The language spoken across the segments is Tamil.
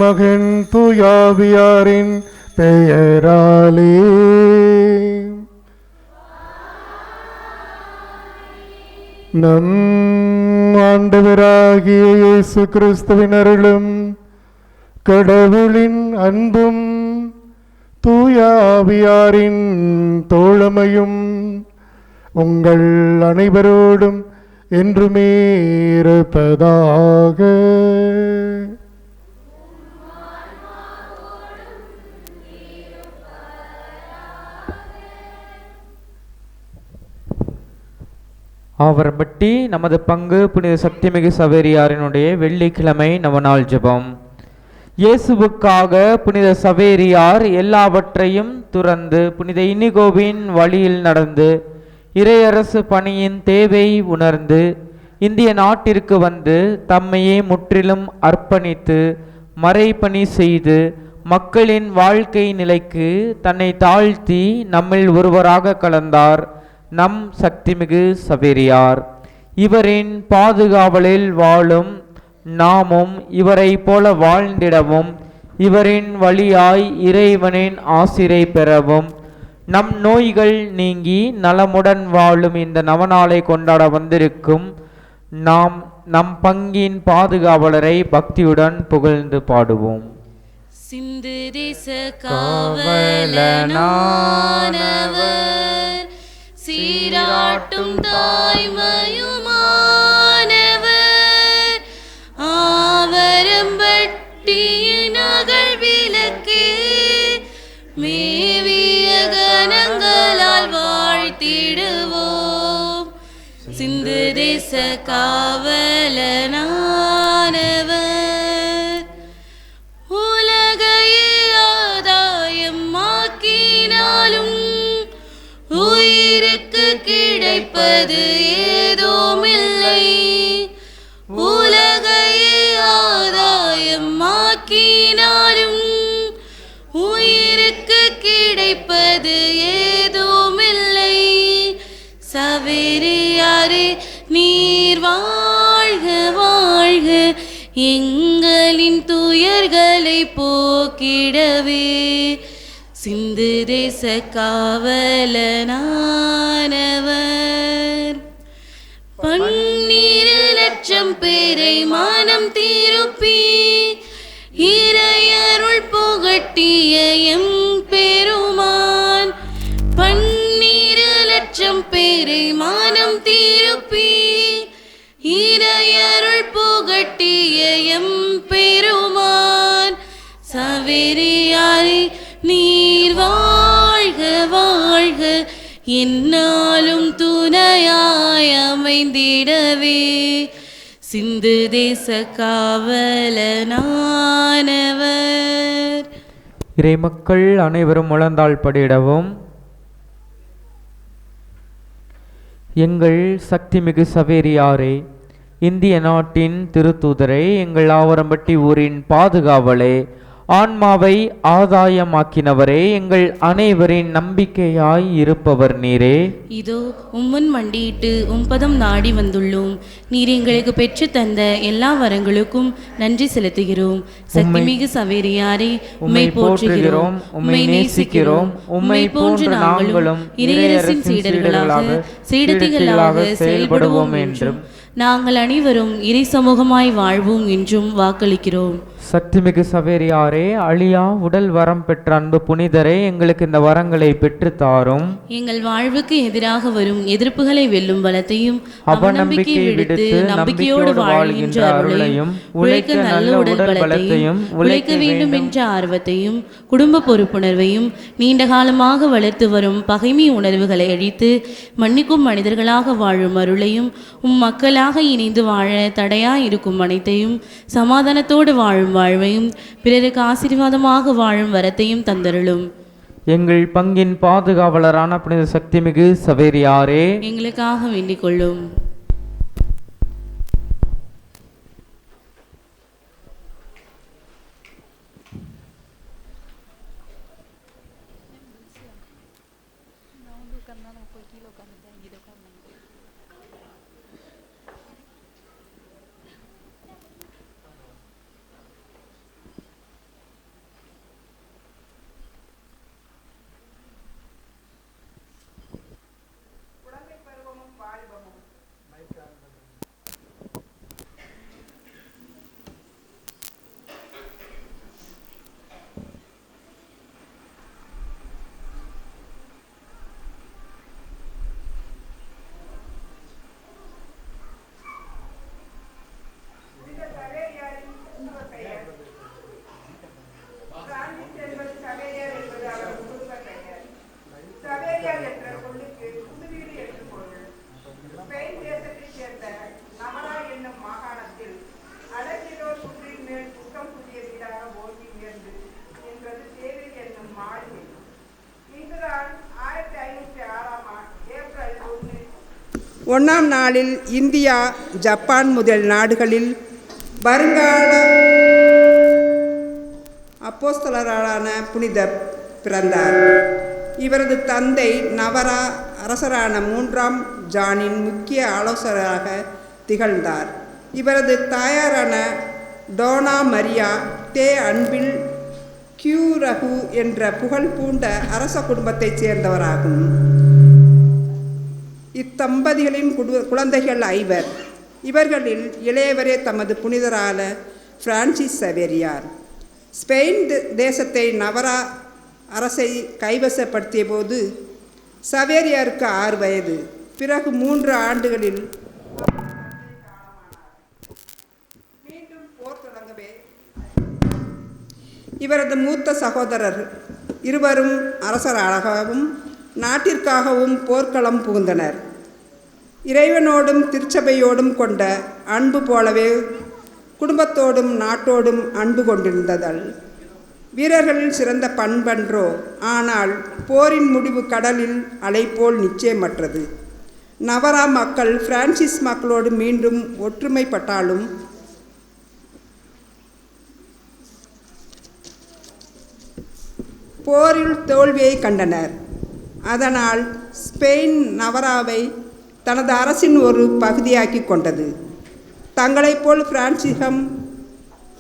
மகன் தூயாவியாரின் பெயராலே. நம் ஆண்டவராகிய இயேசு கிறிஸ்துவின் அருளும் கடவுளின் அன்பும் தூயாவியாரின் தோழமையும் உங்கள் அனைவரோடும் என்றுமே இருப்பதாக. ஆவரம்பட்டி நமது பங்கு புனித சக்திமிகு சவேரியாரினுடைய வெள்ளிக்கிழமை நவநாள் ஜெபம். இயேசுவுக்காக புனித சவேரியார் எல்லாவற்றையும் துறந்து புனித இனிகோவின் வழியில் நடந்து இறையரசு பணியின் தேவை உணர்ந்து இந்திய நாட்டிற்கு வந்து தம்மையே முற்றிலும் அர்ப்பணித்து மறைபணி செய்து மக்களின் வாழ்க்கை நிலைக்கு தன்னை தாழ்த்தி நம்மில் ஒருவராக கலந்தார் நம் சக்திமிகு சவேரியார். இவரின் பாதுகாவலில் வாழும் நாமும் இவரை போல வாழ்ந்திடவும் இவரின் வழியாய் இறைவனின் ஆசிரை பெறவும் நம் நோய்கள் நீங்கி நலமுடன் வாழும் இந்த நவநாளை கொண்டாட வந்திருக்கும் நாம் நம் பங்கின் பாதுகாவலரை பக்தியுடன் புகழ்ந்து பாடுவோம். சிந்து தேச காவலனானவர் சீராட்டும் தாய்மையுமானவர் ஆவரம்பட்டியின் அகல் விளக்கே மேவிய கணங்களால் வாழ்த்திடுவோம். சிந்து தேச காவலனானவர் உலகையே ஆதாயம் ஆக்கினாலும் உயிருக்கு கிடைப்பது ஏதுமில்லை. உலகையே ஆதாயம் ஆக்கினாலும் உயிருக்கு கிடைப்பது ஏதுமில்லை. சவேரியாரே நீர் வாழ்க வாழ்க எங்களின் துயர்களை போக்கிடவே. சிந்து தேச காவலனானவர் 12,00,000 பேரை மனம் திருப்பி இறையருள் புகட்டிய எம் பெருமான் 12,00,000 பேரை மனம் திருப்பி இறையருள் புகட்டிய எம் பெருமான். சவேரியாரே நீர் வாழ்க வாழ்க என்னாலும் துணையாய் அமைந்திடவே. சிந்து தேச காவலனானவர். இறைமக்கள் அனைவரும் முழந்தாள் படியிடவும். எங்கள் சக்திமிகு சவேரியாரே, இந்திய நாட்டின் திருத்தூதரே, எங்கள் ஆவரம்பட்டி ஊரின் பாதுகாவலே, ஆன்மாவை ஆதாயமாக்கினவரே, எங்கள் அனைவரின் நம்பிக்கையாய் இருப்பவர் நீரே. இதோ உம்முன் மண்டியிட்டு உம்பதம் நாடி வந்துள்ளோம். நீர் எங்களுக்கு பெற்று தந்த எல்லா வரங்களுக்கும் நன்றி செலுத்துகிறோம். சக்திமிகு சவேரியாரே, உம்மை போற்றுகிறோம், உம்மை நேசிக்கிறோம். உம்மை போன்று நாங்களும் இறையரசின் சீடர்களாக சீடத்திகளாக செயல்படுவோம் என்றும் நாங்கள் அனைவரும் இறை சமூகமாய் வாழ்வோம் என்றும் வாக்களிக்கிறோம். சக்திமிகு சவேரியாரே, அழியா உடல் வரம் பெற்ற அன்பு புனிதரே, எங்களுக்கு இந்த வரங்களை பெற்று தாரும். எங்கள் வாழ்வுக்கு எதிராக வரும் எதிர்ப்புகளை வெல்லும் பலத்தையும் அவநம்பிக்கை விடுத்து நம்பிக்கையோடு வாழ்கின்ற அருளையும் உழைக்க நல்ல உடல் பலத்தையும் உழைக்க வேண்டும் என்ற ஆர்வத்தையும் குடும்ப பொறுப்புணர்வையும் நீண்ட காலமாக வளர்த்து வரும் பகைமை உணர்வுகளை அழித்து மன்னிக்கும் மனிதர்களாக வாழும் அருளையும் மக்களாக இணைந்து வாழ தடையா இருக்கும் அனைத்தையும் சமாதானத்தோடு வாழும் வாழ்வையும் பிறருக்கு ஆசீர்வாதமாக வாழும் வரத்தையும் தந்தருளும். எங்கள் பங்கின் பாதுகாவலரான புனித சக்திமிகு சவேரியாரே, எங்களுக்காக வேண்டிக் கொள்ளும். 1ஆம் நாளில் இந்தியா, ஜப்பான் முதல் நாடுகளில் வருங்கால அப்போஸ்தலரான புனிதர் பிறந்தார். இவரது தந்தை நவரா அரசரான 3ஆம் ஜானின் முக்கிய ஆலோசகராக திகழ்ந்தார். இவரது தாயாரான டோனா மரியா தே அன்பில் கியூரகு என்ற புகழ் பூண்ட அரச குடும்பத்தைச் சேர்ந்தவராகும். இத்தம்பதிகளின் குழந்தைகள் 5. இவர்களில் இளையவரே தமது புனிதரான பிரான்சிஸ் சவேரியார். ஸ்பெயின் தேசத்தை நவரா அரசை கைவசப்படுத்திய போது சவேரியாருக்கு 6 வயது. பிறகு 3 ஆண்டுகளில் மீண்டும் போர் தொடங்கவே இவரது மூத்த சகோதரர் இருவரும் அரசராகவும் நாட்டிற்காகவும் போர்க்களம் புகுந்தனர். இறைவனோடும் திருச்சபையோடும் கொண்ட அன்பு போலவே குடும்பத்தோடும் நாட்டோடும் அன்பு கொண்டிருந்ததால் வீரர்களில் சிறந்த பண்பன்றோ. ஆனால் போரின் முடிவு கடலில் அலை போல் நிச்சயமற்றது. நவரா மக்கள் பிரான்சிஸ் மக்களோடு மீண்டும் ஒற்றுமைப்பட்டாலும் போரில் தோல்வியை கண்டனர். அதனால் ஸ்பெயின் நவராவை தனது அரசின் ஒரு பகுதியாக்கி கொண்டது. தங்களைப் போல் பிரான்சிகம்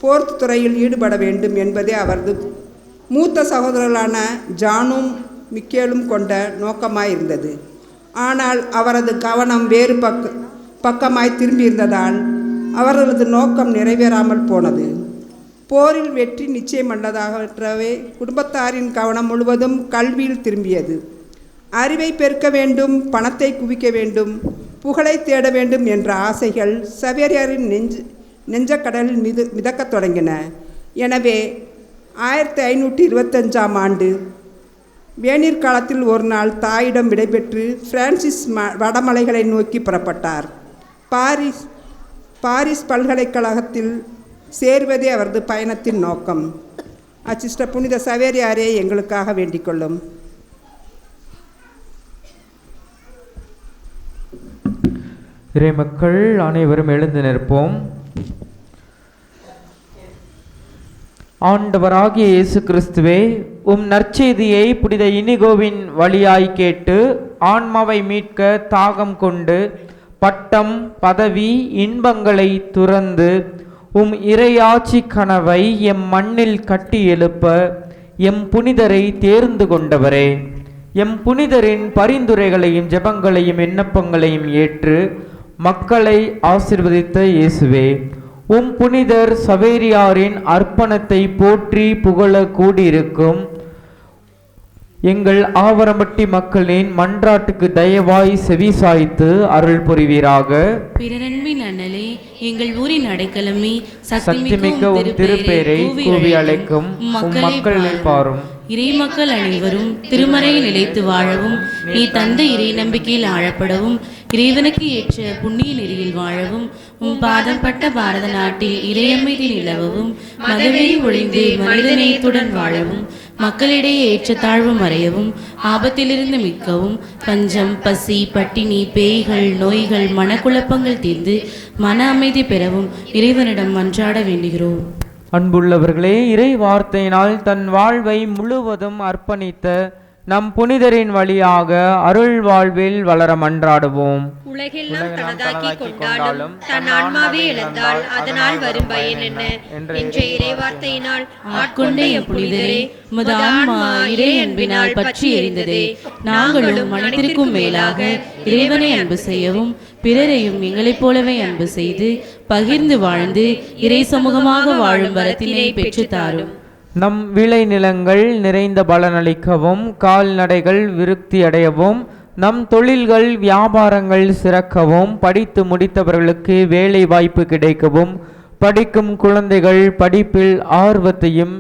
போர் துறையில் ஈடுபட வேண்டும் என்பதே அவரது மூத்த சகோதரர்களான ஜானும் மிக்கேலும் கொண்ட நோக்கமாயிருந்தது. ஆனால் அவரது கவனம் வேறு பக்கமாய் திரும்பியிருந்ததால் அவர்களது நோக்கம் நிறைவேறாமல் போனது. போரில் வெற்றி நிச்சயமல்லதாகவே குடும்பத்தாரின் கவனம் முழுவதும் கல்வியில் திரும்பியது. அறிவை பெருக்க வேண்டும், பணத்தை குவிக்க வேண்டும், புகழை தேட வேண்டும் என்ற ஆசைகள் சவேரியாரின் நெஞ்சக்கடலில் மிதக்கத் தொடங்கின. எனவே 1525ஆம் ஆண்டு வேநீர் காலத்தில் ஒரு நாள் தாயிடம் விடைபெற்று பிரான்சிஸ் வடமலைகளை நோக்கி புறப்பட்டார். பாரிஸ் பல்கலைக்கழகத்தில் சேர்வதே அவரது பயணத்தின் நோக்கம். அச்சிஷ்ட புனித சவேரியாரே எங்களுக்காக வேண்டிக் கொள்ளும். இறைமக்கள் அனைவரும் எழுந்து நிற்போம். ஆண்டவராகிய இயேசு கிறிஸ்துவே, உம் நற்செய்தியை புனித இனிகோவின் வழியாய் கேட்டு ஆன்மாவை மீட்க தாகம் கொண்டு பட்டம், பதவி, இன்பங்களை துறந்து உம் இறையாட்சி கனவை எம் மண்ணில் கட்டி எழுப்ப எம் புனிதரை தேர்ந்து கொண்டவரே, எம் புனிதரின் பரிந்துரைகளையும் ஜெபங்களையும் விண்ணப்பங்களையும் ஏற்று மக்களை ஆசீர்வதித்த இயேசுவே, உம் புனிதர் சவேரியாரின் அர்ப்பணத்தை போற்றி புகழ கூடியிருக்கும் எங்கள் ஆவரம்பட்டி மக்களின் மன்றாட்டுக்கு தயவாய் செவிசாய்த்து அருள் புரிவீராக. பிறரன்பின் அண்ணலே, எங்கள் ஊரின் அடைக்கலமே, சக்திமிக்க உம் திருப்பேரை கூவி அழைக்கும் மக்களை பாரும். இறை மக்கள் அனைவரும் திருமறையில் நிலைத்து வாழவும், நீ தந்த இறை நம்பிக்கையில் ஆழப்படவும், இறைவனுக்கு ஏற்ற புண்ணிய நெறியில் வாழவும், உம் பாதம் பட்ட பாரத நாட்டில் இறையமைதி நிலவவும், மதவெறி ஒழிந்து மனிதநேயத்துடன் வாழவும், மக்களிடையே ஏற்ற தாழ்வு மறையவும், ஆபத்திலிருந்து மீட்கவும், பஞ்சம், பசி, பட்டினி, பேய்கள், நோய்கள், மனக்குழப்பங்கள் தீர்ந்து மன அமைதி பெறவும் இறைவனிடம் மன்றாட வேண்டுகிறோம். அன்புள்ளவர்களே, இறை வார்த்தையினால் தன் வாழ்வை முழுவதும் அர்ப்பணித்த நம் புனிதரின் வழியாக அருள் வாழ்வில் வளர மன்றாடுவோம். உலகெல்லாம் தனதாக்கி கொண்டாலும் தன் ஆன்மாவே இழந்தால் அதனால் வரும் பயன் என்ன என்ற இறை வார்த்தையினால் ஆட்கொண்ட எம் புனிதரே, உமது ஆன்மா இறை அன்பினால் பற்றி எரிந்ததே. நாங்களும் மனிதருக்கும் மேலாக இறைவனை அன்பு செய்யவும், பிறரையும் எங்களைப் போலவே அன்பு செய்து பகிர்ந்து வாழ்ந்து இறை சமூகமாக வாழும் வரத்தினை பெற்றுத்தாரும். நம் விளைநிலங்கள் நிறைந்த பலனளிக்கவும், கால்நடைகள் விருத்தி அடையவும், நம் தொழில்கள் வியாபாரங்கள் சிறக்கவும், படித்து முடித்தவர்களுக்கு வேலை வாய்ப்பு கிடைக்கவும், படிக்கும் குழந்தைகள் படிப்பில் ஆர்வத்தையும்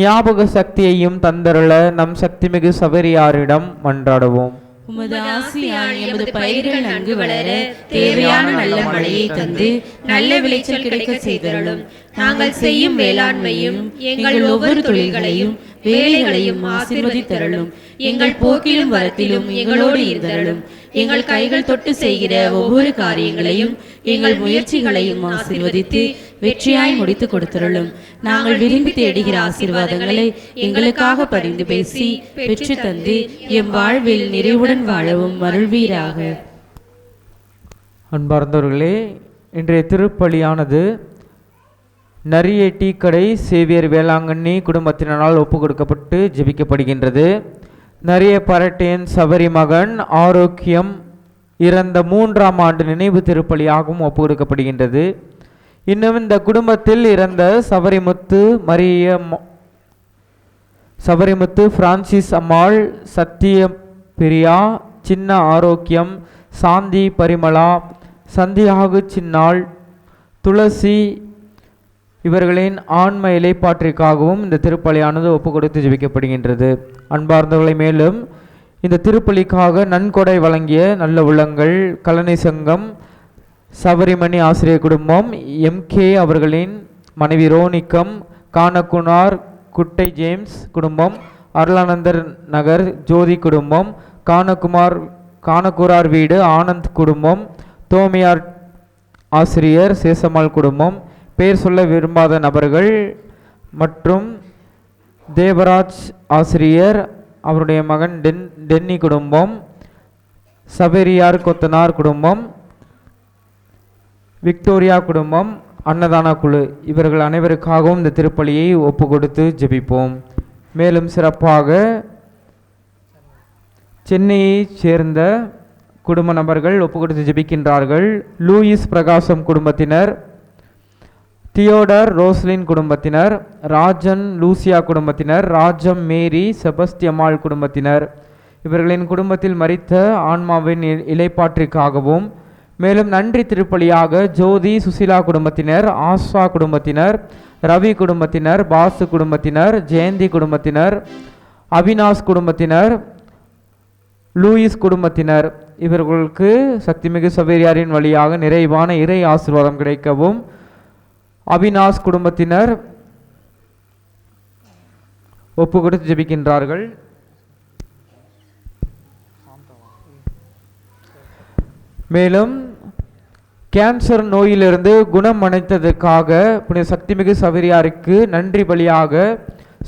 ஞாபக சக்தியையும் தந்தருள நம் சக்திமிகு சவேரியாரிடம் மன்றாடுவோம். உமது ஆசியால் எமது பயிர்கள் நன்கு வளர தேவையான நல்ல மழையை தந்து நல்ல விளைச்சல் கிடைக்க செய்தருளும். நாங்கள் செய்யும் வேளாண்மையும் எங்கள் ஒவ்வொரு தொழில்களையும் வேலைகளையும் ஆசீர்வதித்தருளும். எங்கள் போக்கிலும் வரத்திலும் எங்களோடு இருந்தருளும். எங்கள் கைகள் தொட்டு செய்கிற ஒவ்வொரு காரியங்களையும் எங்கள் முயற்சிகளையும் ஆசீர்வதித்து வெற்றியாய் முடித்து கொடுத்தருளும். நாங்கள் விரும்பி தேடுகிற ஆசீர்வாதங்களை எங்களுக்காக பரிந்து பேசி பெற்று தந்து எம் வாழ்வில் நிறைவுடன் வாழவும் அருள்வீராக. அன்பார்ந்தவர்களே, இன்றைய திருப்பலியானது நரிய டீக்கடை சேவியர் வேளாங்கண்ணி குடும்பத்தினரால் ஒப்பு கொடுக்கப்பட்டு ஜெபிக்கப்படுகின்றது. நரிய பரட்டேன் சபரி மகன் ஆரோக்கியம் இறந்த 3ஆம் ஆண்டு நினைவு திருப்பலியாகவும் ஒப்பு கொடுக்கப்படுகின்றது. இன்னும் இந்த குடும்பத்தில் இறந்த சபரிமுத்து பிரான்சிஸ் அம்மாள், சத்திய பிரியா, சின்ன ஆரோக்கியம், சாந்தி பரிமளா, சந்தியாகு சின்னாள், துளசி இவர்களின் ஆன்ம இலைப்பாற்றிற்காகவும் இந்த திருப்பலியானது ஒப்பு கொடுத்து ஜெபிக்கப்படுகின்றது. அன்பார்ந்தவர்களை, மேலும் இந்த திருப்பலிக்காக நன்கொடை வழங்கிய நல்ல உள்ளங்கள், கலனை சங்கம், சபரிமணி ஆசிரியர் குடும்பம், MK அவர்களின் மனைவி ரோனிக்கம், கானக்குனார் குட்டை ஜேம்ஸ் குடும்பம், அருளானந்தர் நகர் ஜோதி குடும்பம், கானக்குரார் வீடு ஆனந்த் குடும்பம், தோமியார் ஆசிரியர் சேசம்மாள் குடும்பம், பெயர் சொல்ல விரும்பாத நபர்கள் மற்றும் தேவராஜ் ஆசிரியர் அவருடைய மகன் டென்னி குடும்பம், சபேரியார் கொத்தனார் குடும்பம், விக்டோரியா குடும்பம், அன்னதான குழு இவர்கள் அனைவருக்காகவும் இந்த திருப்பலியை ஒப்பு கொடுத்து ஜெபிப்போம். மேலும் சிறப்பாக சென்னையைச் சேர்ந்த குடும்ப நபர்கள் ஒப்பு கொடுத்து ஜெபிக்கின்றார்கள். லூயிஸ் பிரகாசம் குடும்பத்தினர், தியோடர் ரோஸ்லின் குடும்பத்தினர், ராஜன் லூசியா குடும்பத்தினர், ராஜம் மேரி செபஸ்தியம்மாள் குடும்பத்தினர் இவர்களின் குடும்பத்தில் மரித்த ஆன்மாவின் இலைப்பாற்றிற்காகவும், மேலும் நன்றி திருப்பலியாக ஜோதி சுசிலா குடும்பத்தினர், ஆஷா குடும்பத்தினர், ரவி குடும்பத்தினர், பாசு குடும்பத்தினர், ஜெயந்தி குடும்பத்தினர், அவினாஷ் குடும்பத்தினர், லூயிஸ் குடும்பத்தினர் இவர்களுக்கு சக்திமிகு சபேரியாரின் வழியாக நிறைவான இறை ஆசீர்வாதம் கிடைக்கவும், அவினாஷ் குடும்பத்தினர் ஒப்பு கொடுத்து ஜெபிக்கின்றார்கள். மேலும் கேன்சர் நோயிலிருந்து குணம் அடைந்ததற்காக புனித சக்திமிகு சபேரியாருக்கு நன்றி பலியாக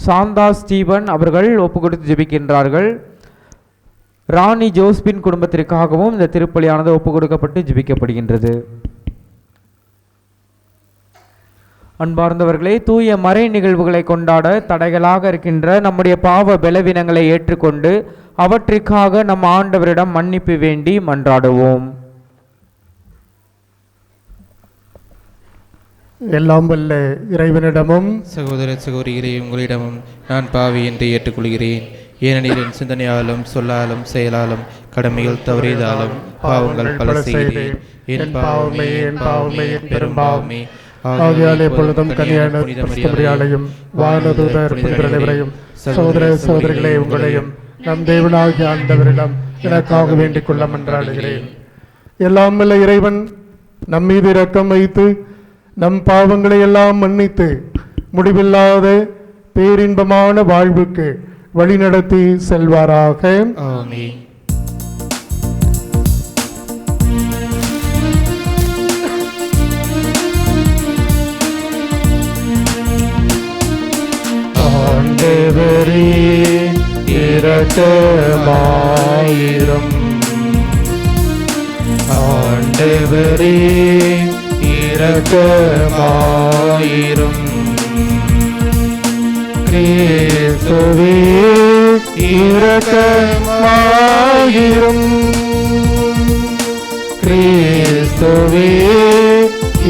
சாந்தா ஸ்டீவன் அவர்கள் ஒப்பு கொடுத்து ஜெபிக்கின்றார்கள். ராணி ஜோஸ்பின் குடும்பத்திற்காகவும் இந்த திருப்பலியானது ஒப்பு கொடுக்கப்பட்டு ஜெபிக்கப்படுகின்றது. அன்பார்ந்தவர்களே, தூய மறை நிகழ்வுகளை கொண்டாட தடைகளாக இருக்கின்ற நம்முடைய பாவ பலவீனங்களை ஏற்றுக்கொண்டு அவற்றிற்காக நம் ஆண்டவரிடம் மன்னிப்பு வேண்டி மன்றாடுவோம். எல்லாம் வல்ல இறைவனிடமும் சகோதர சகோதரிகளே, உங்களிடமும் நான் பாவி என்று ஏற்றுக்கொள்கிறேன். ஏனெனில் என் சிந்தனையாலும் சொல்லாலும் செயலாலும் கடமைகள் தவறியதாலும் பாவங்கள் பல செய்தேன். என் பாவமே என் பாவமே என் பெரும்பாவமே. ஆகையால் எப்பொழுதும் கன்னியான மரியாதையும் வானதூதர் புனிதரையும் சகோதர சகோதரிகளே உங்களையும் நம் தேவனாகிய ஆண்டவரிடம் எனக்காக வேண்டிக் கொள்ள மன்றாடுகிறேன். எல்லாம் வல்ல இறைவன் நம் மீது இரக்கம் வைத்து நம் பாவங்களை எல்லாம் மன்னித்து முடிவில்லாத பேரின்பமான வாழ்வுக்கு வழிநடத்தி செல்வாராக. ஆமென். ஆண்டவரே இரக்கமாயிரும். ஆண்டவரே இரக்கமாயிரும். கிறிஸ்துவே இரக்கமாயிரும். கிறிஸ்துவே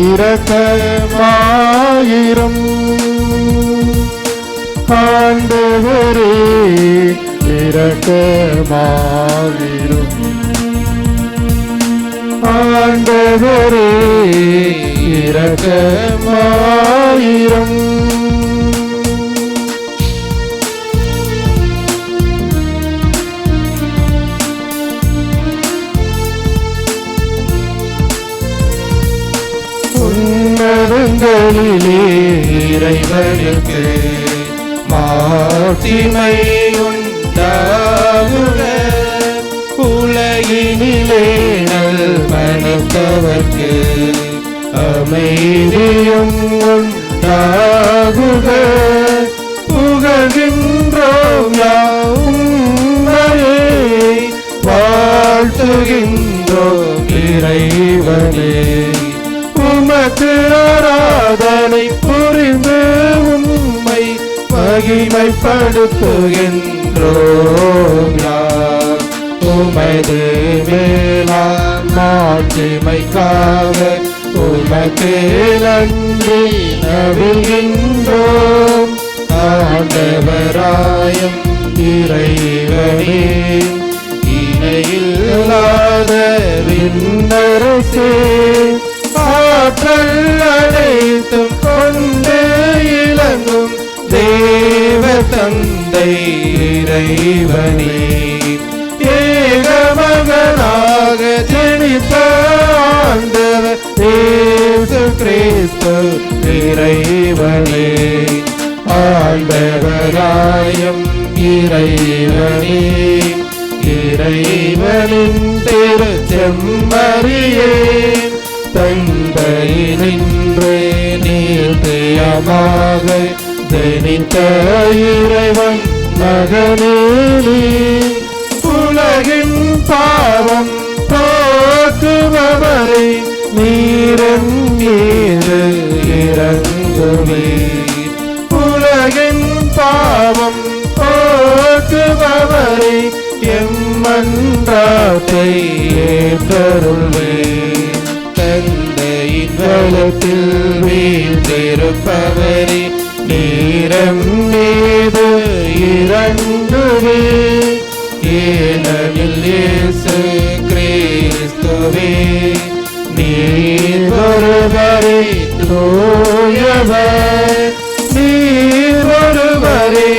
இரக்கமாயிரும். ஆண்டவரே இரக்கமாயிரும். ஆண்டவரே இரக்கமாயிரும். உன்னதங்களிலே இறைவனுக்கு மாட்சிமை உண்டாகுக. உலகினில் அமைதியும் உண்டாகுக. புகழ்கின்றோம் உம்மையே, வாழ்த்துகின்றோம் இறைவனே. உமக்கு ஆராதனை புரிந்து உம்மை மகிமைப்படுத்துகின்றோம். உமது மேலாம் மாட்சிமைக்காக உமக்கு நன்றி நவிழ்கின்றோம். ஆண்டவராயும் இறைவனே, இணையில்லாத விண்ணரசே, ஆற்றல் அனைத்தும் கொண்டு இலங்கும் தேவ தந்தை இறைவனே, ஏகமகனாக ஜனித்த ஆண்டவர் இயேசு கிறிஸ்து இறைவனே, ஆண்டவராயும் இறைவனே, இறைவனின் திருச்செம்மறியே, தந்தையினின்று நீர்த்தியமாக ஜனித்த இறைவன் மகனே, உலகின் பாவம் போக்குபவரை நீரன் மீது இறங்குவீர். உலகின் பாவம் போக்குபவரை எம்மன்றாத்தை ஏற்றருள்வீர். தந்தையின் வலத்தில் வீற்றிருப்பவரே நீரம் மீது இறங்குவீர். ஏனெனில் இயேசு கிறிஸ்துவே நீர் ஒருவரே தூயவர், நீர் ஒருவரே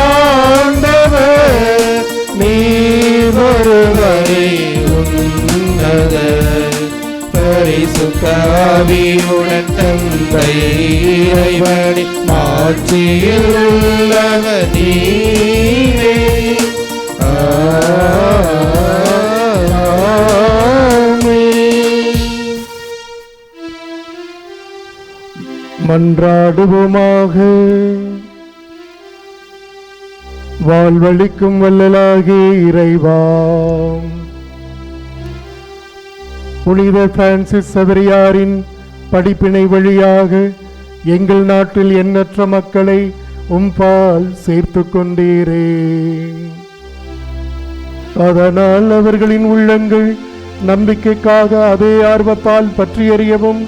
ஆண்டவர், நீர் ஒருவரே உன்னதர். பரிசுத்த ஆவியுடன் தந்தை இறைவனை மாட்சியில் உள்ளவர் நீரே. மன்றாடுவோமாக. வாழ்வளிக்கும் வல்லலாகிய இறைவா, புனித பிரான்சிஸ் சவேரியாரின் படிப்பினை வழியாக எங்கள் நாட்டில் எண்ணற்ற மக்களை உம்பால் சேர்த்து கொண்டீரே. அதனால் அவர்களின் உள்ளங்கள் நம்பிக்கைக்காக அதே ஆர்வத்தால் பற்றி எறியவும்,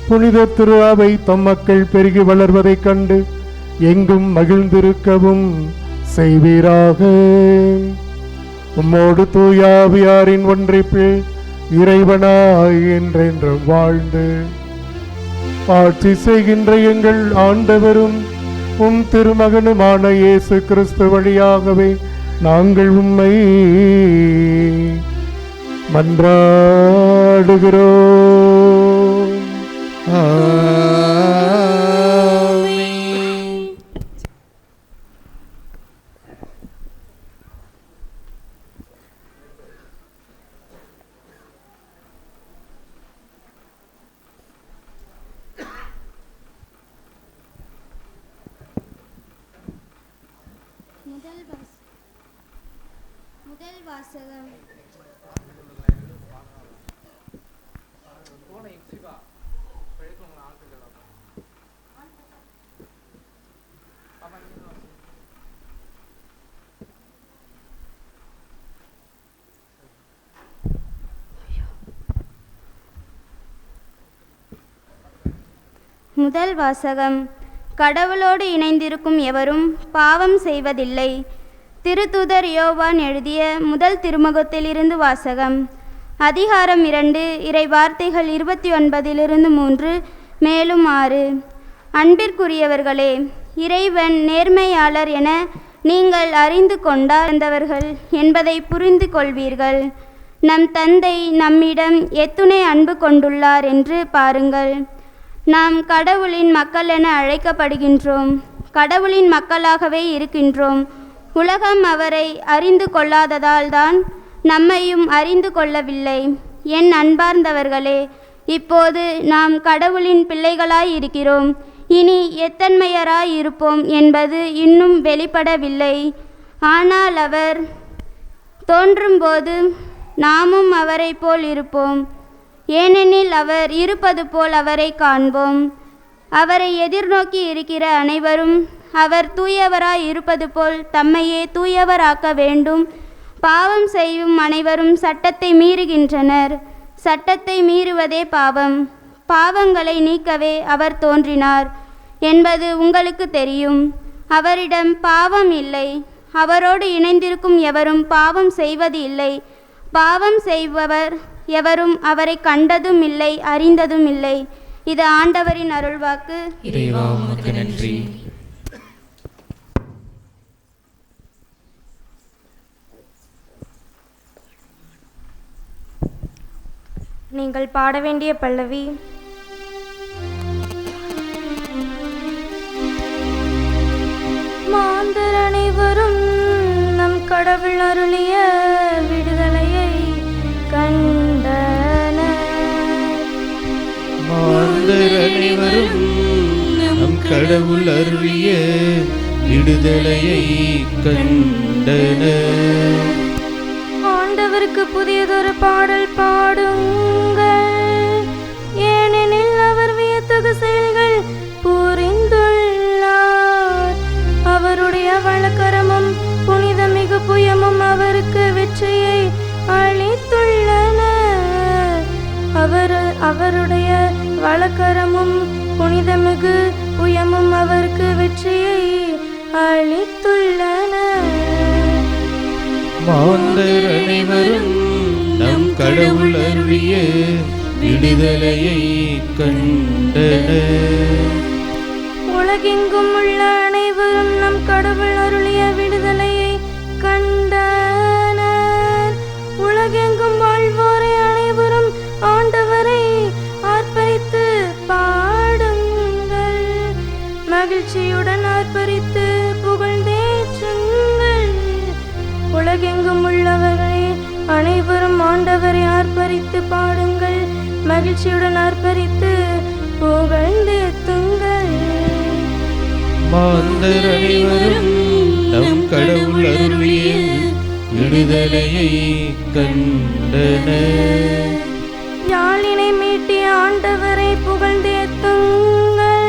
புனித திரு அவை தம் மக்கள் பெருகி வளர்வதைக் கண்டு எங்கும் மகிழ்ந்திருக்கவும் செய்வீராக. உம்மோடு தூய ஆவியாரின் ஒன்றிப்பில் இறைவனாய் என்றென்றும் வாழ்ந்து ஆட்சி செய்கின்ற எங்கள் ஆண்டவரும் உம் திருமகனுமான இயேசு கிறிஸ்து வழியாகவே நாங்கள் உம்மை மன்றாடுகிறோம். முதல் வாசகம். முதல் வாசகம். கடவுளோடு இணைந்திருக்கும் எவரும் பாவம் செய்வதில்லை. திருத்தூதர் யோவான் எழுதிய முதல் திருமுகத்திலிருந்து வாசகம். அதிகாரம் 2, இறை வார்த்தைகள் 29-3 மேலும் 6. அன்பிற்குரியவர்களே, இறைவன் நேர்மையாளர் என நீங்கள் அறிந்து கொண்டார்ந்தவர்கள் என்பதை புரிந்து கொள்வீர்கள். நம் தந்தை நம்மிடம் எத்துணை அன்பு கொண்டுள்ளார் என்று பாருங்கள். நாம் கடவுளின் மக்கள் என அழைக்கப்படுகின்றோம். கடவுளின் மக்களாகவே இருக்கின்றோம். உலகம் அவரை அறிந்து கொள்ளாததால் தான் நம்மையும் அறிந்து கொள்ளவில்லை. என் அன்பார்ந்தவர்களே, இப்போது நாம் கடவுளின் பிள்ளைகளாய் இருக்கிறோம். இனி எத்தன்மையராய் இருப்போம் என்பது இன்னும் வெளிப்படவில்லை. ஆனால் அவர் தோன்றும்போது நாமும் அவரை போல் இருப்போம். ஏனெனில் அவர் இருப்பது போல் அவரை காண்போம். அவரை எதிர்நோக்கி இருக்கிற அனைவரும் அவர் தூயவராய் இருப்பது போல் தம்மையே தூயவராக்க வேண்டும். பாவம் செய்யும் அனைவரும் சட்டத்தை மீறுகின்றனர். சட்டத்தை மீறுவதே பாவம். பாவங்களை நீக்கவே அவர் தோன்றினார் என்பது உங்களுக்கு தெரியும். அவரிடம் பாவம் இல்லை. அவரோடு இணைந்திருக்கும் எவரும் பாவம் செய்வது இல்லை. பாவம் செய்பவர் எவரும் அவரை கண்டதும் இல்லை, அறிந்ததும் இல்லை. இது ஆண்டவரின் அருள்வாக்கு. இறைவா உமக்கு நன்றி. நீங்கள் பாட வேண்டிய பல்லவி. மாந்தர் அனைவரும் நம் கடவுள் அருளிய விடுதலையை கண்டனர். மாந்தர் அனைவரும் நம் கடவுள் அருளிய விடுதலையை கண்டனர். ஆண்டவருக்கு புதியதொரு பாடல் பாடுங்கள், ஏனெனில் அவர் வியத்தகு செயல்கள் புரிந்துள்ளார். அவருடைய வலக்கரமும் புனிதமிகு புயமும் அவருக்கு வெற்றியை அளித்துள்ளன. அவருடைய வலக்கரமும் புனிதமிகு புயமும் அவருக்கு வெற்றியை அளித்துள்ளன. மாந்தர் அனைவரும் நம் கடவுள் அருளிய விடுதலையை கண்டனர். உலகெங்கும் உள்ள அனைவரும் நம் கடவுள் அருளிய விடுதலையை கண்டனர். உலகெங்கும் வாழ்வோரை அனைவரும் ஆண்டவரை ஆர்ப்பரித்து பாடுங்கள். மகிழ்ச்சியுடன் ஆர்ப்பரித்து புகழ்ந்தேற்றுங்கள். உலகெங்கும் உள்ளவர்களே அனைவரும் ஆண்டவரை ஆர்ப்பரித்து பாடுங்கள். மகிழ்ச்சியுடன் ஆர்ப்பரித்து புகழ்ந்தேத்துங்கள். மாந்தர் அனைவரும் நம் கடவுள் அருளிய விடுதலையை கண்டனர். யாழினை மீட்டிய ஆண்டவரை புகழ்ந்தேத்துங்கள்.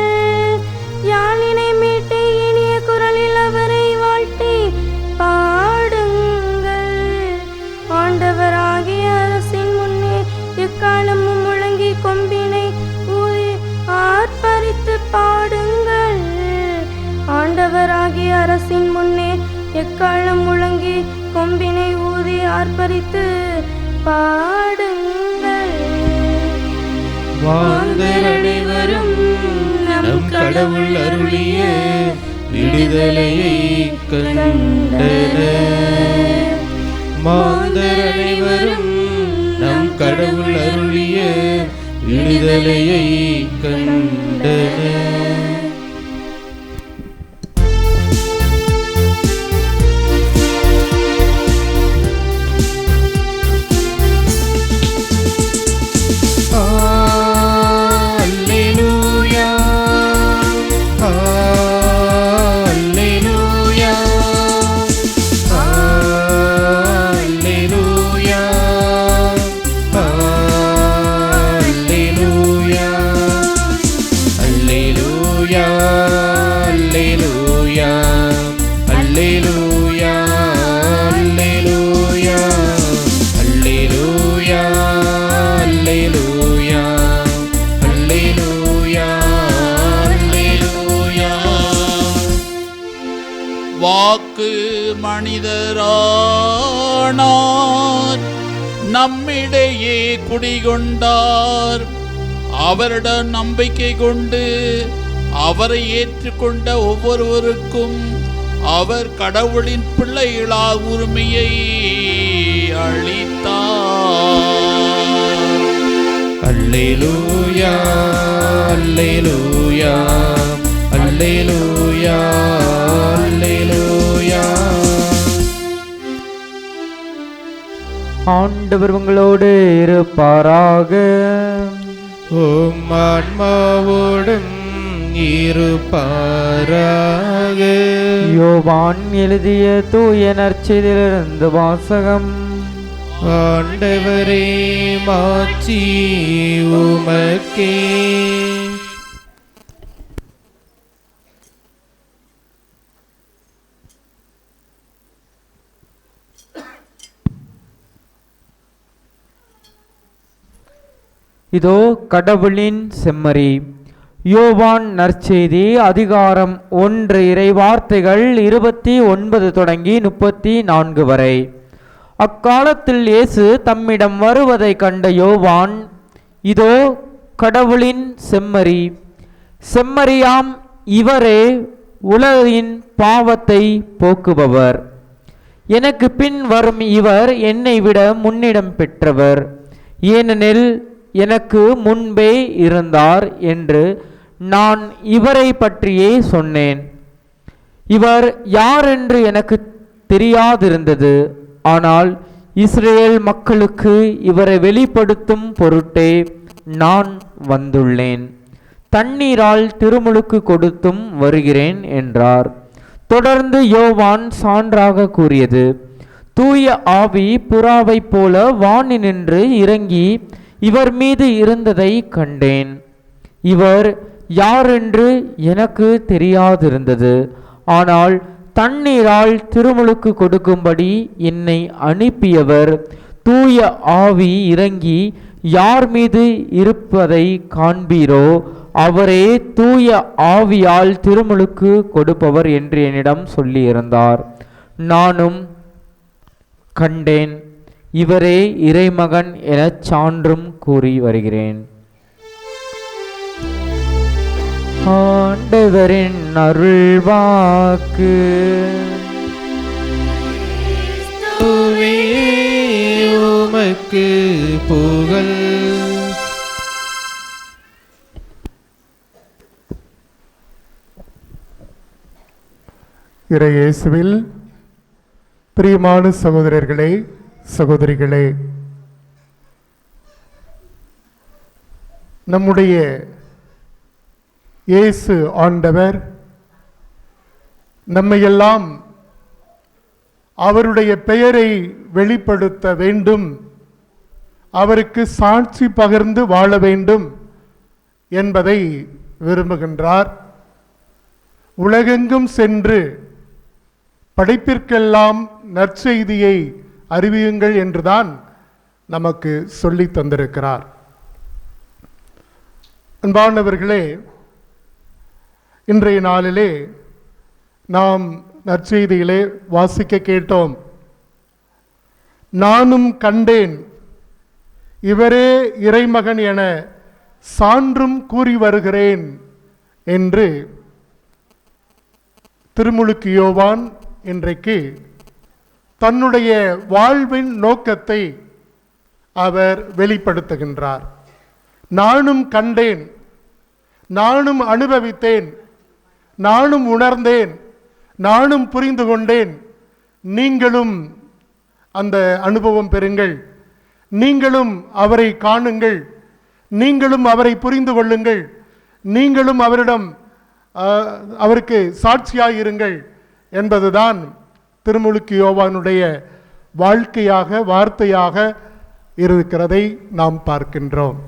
யாழினை மீட்டி இனிய குரலில் அவரை வாழ்த்தி பாடுங்கள். ஆண்டவராகிய அரசின் முன்னே எக்காலமும் முழங்கி கொம்பினை ஊதி ஆர்ப்பரித்து பாடுங்கள். ஆண்டவராகிய அரசின் முன்னே எக்காலம் முழங்கி கொம்பினை ஊதி ஆர்ப்பரித்து பாடுங்கள். மாந்தர் அனைவரும் நம் கடவுள் அருளிய விடுதலையை கண்டனர். மாந்தர் அனைவரும் நம் கடவுள் அருளிய விடுதலையை கண்டனர். வாக்கு மனிதரானார், நம்மிடையே குடிகொண்டார். அவரிடம் நம்பிக்கை கொண்டு அவரை ஏற்றுக்கொண்ட ஒவ்வொருவருக்கும் அவர் கடவுளின் பிள்ளைகளாக உரிமையை அளித்தார். அல்லேலூயா அல்லேலூயா அல்லேலூயா அல்லேலூயா. ஆண்டவர் உங்களோடு இருப்பாராக. உம் ஆன்மாவோடும் இருப்பாராக. யோவான் எழுதிய தூய நற்செய்தியிலிருந்து வாசகம். ஆண்டவரே மாட்சி உமக்கே. இதோ கடவுளின் செம்மறி. யோவான் நற்செய்தி அதிகாரம் 1 இறைவார்த்தைகள் 29 தொடங்கி 34 வரை. அக்காலத்தில் இயேசு தம்மிடம் வருவதை கண்ட யோவான், இதோ கடவுளின் செம்மறி, செம்மறியாம் இவரே உலகின் பாவத்தை போக்குபவர். எனக்கு பின் வரும் இவர் என்னை விட முன்னிடம் பெற்றவர், ஏனெனில் எனக்கு முன்பே இருந்தார் என்று நான் இவரை பற்றியே சொன்னேன். இவர் யார் என்று எனக்கு தெரியாதிருந்தது. ஆனால் இஸ்ரேல் மக்களுக்கு இவரை வெளிப்படுத்தும் பொருட்டே நான் வந்துள்ளேன். தண்ணீரால் திருமுழுக்கு கொடுத்தும் வருகிறேன் என்றார். தொடர்ந்து யோவான் சான்றாக கூறியது, தூய ஆவி புறாவைப் போல வானினின்று இறங்கி இவர் மீது இருந்ததை கண்டேன். இவர் யாரென்று எனக்கு தெரியாதிருந்தது. ஆனால் தண்ணீரால் திருமுழுக்கு கொடுக்கும்படி என்னை அனுப்பியவர் தூய ஆவி இறங்கி யார் மீது இருப்பதை காண்பீரோ அவரே தூய ஆவியால் திருமுழுக்கு கொடுப்பவர் என்று என்னிடம் சொல்லியிருந்தார். நானும் கண்டேன். இவரே இறைமகன் எனச் சான்றும் கூறி வருகிறேன். ஆண்டவரின் அருள்வாக்கு. உமக்கு புகழ். இறை இயேசுவில் பிரியமான சகோதரர்களே, சகோதரிகளே, நம்முடைய இயேசு ஆண்டவர் நம்மையெல்லாம் அவருடைய பெயரை வெளிப்படுத்த வேண்டும், அவருக்கு சாட்சி பகிர்ந்து வாழ வேண்டும் என்பதை விரும்புகின்றார். உலகெங்கும் சென்று படைப்பிற்கெல்லாம் நற்செய்தியை அறிவியுங்கள் என்றுதான் நமக்கு சொல்லி தந்திருக்கிறார். அன்பானவர்களே, இன்றைய நாளிலே நாம் நற்செய்தியிலே வாசிக்க கேட்டோம், நானும் கண்டேன், இவரே இறைமகன் என சான்றும் கூறி வருகிறேன் என்று திருமுழுக்கு யோவான் இன்றைக்கு தன்னுடைய வாழ்வின் நோக்கத்தை அவர் வெளிப்படுத்துகின்றார். நானும் கண்டேன், நானும் அனுபவித்தேன், நானும் உணர்ந்தேன், நானும் புரிந்து கொண்டேன், நீங்களும் அந்த அனுபவம் பெறுங்கள், நீங்களும் அவரை காணுங்கள், நீங்களும் அவரை புரிந்து கொள்ளுங்கள், நீங்களும் அவருக்கு சாட்சியாயிருங்கள் என்பதுதான் திருமுழுக்கு யோவானுடைய வாழ்க்கையாக, வார்த்தையாக இருக்கிறதை நாம் பார்க்கின்றோம்.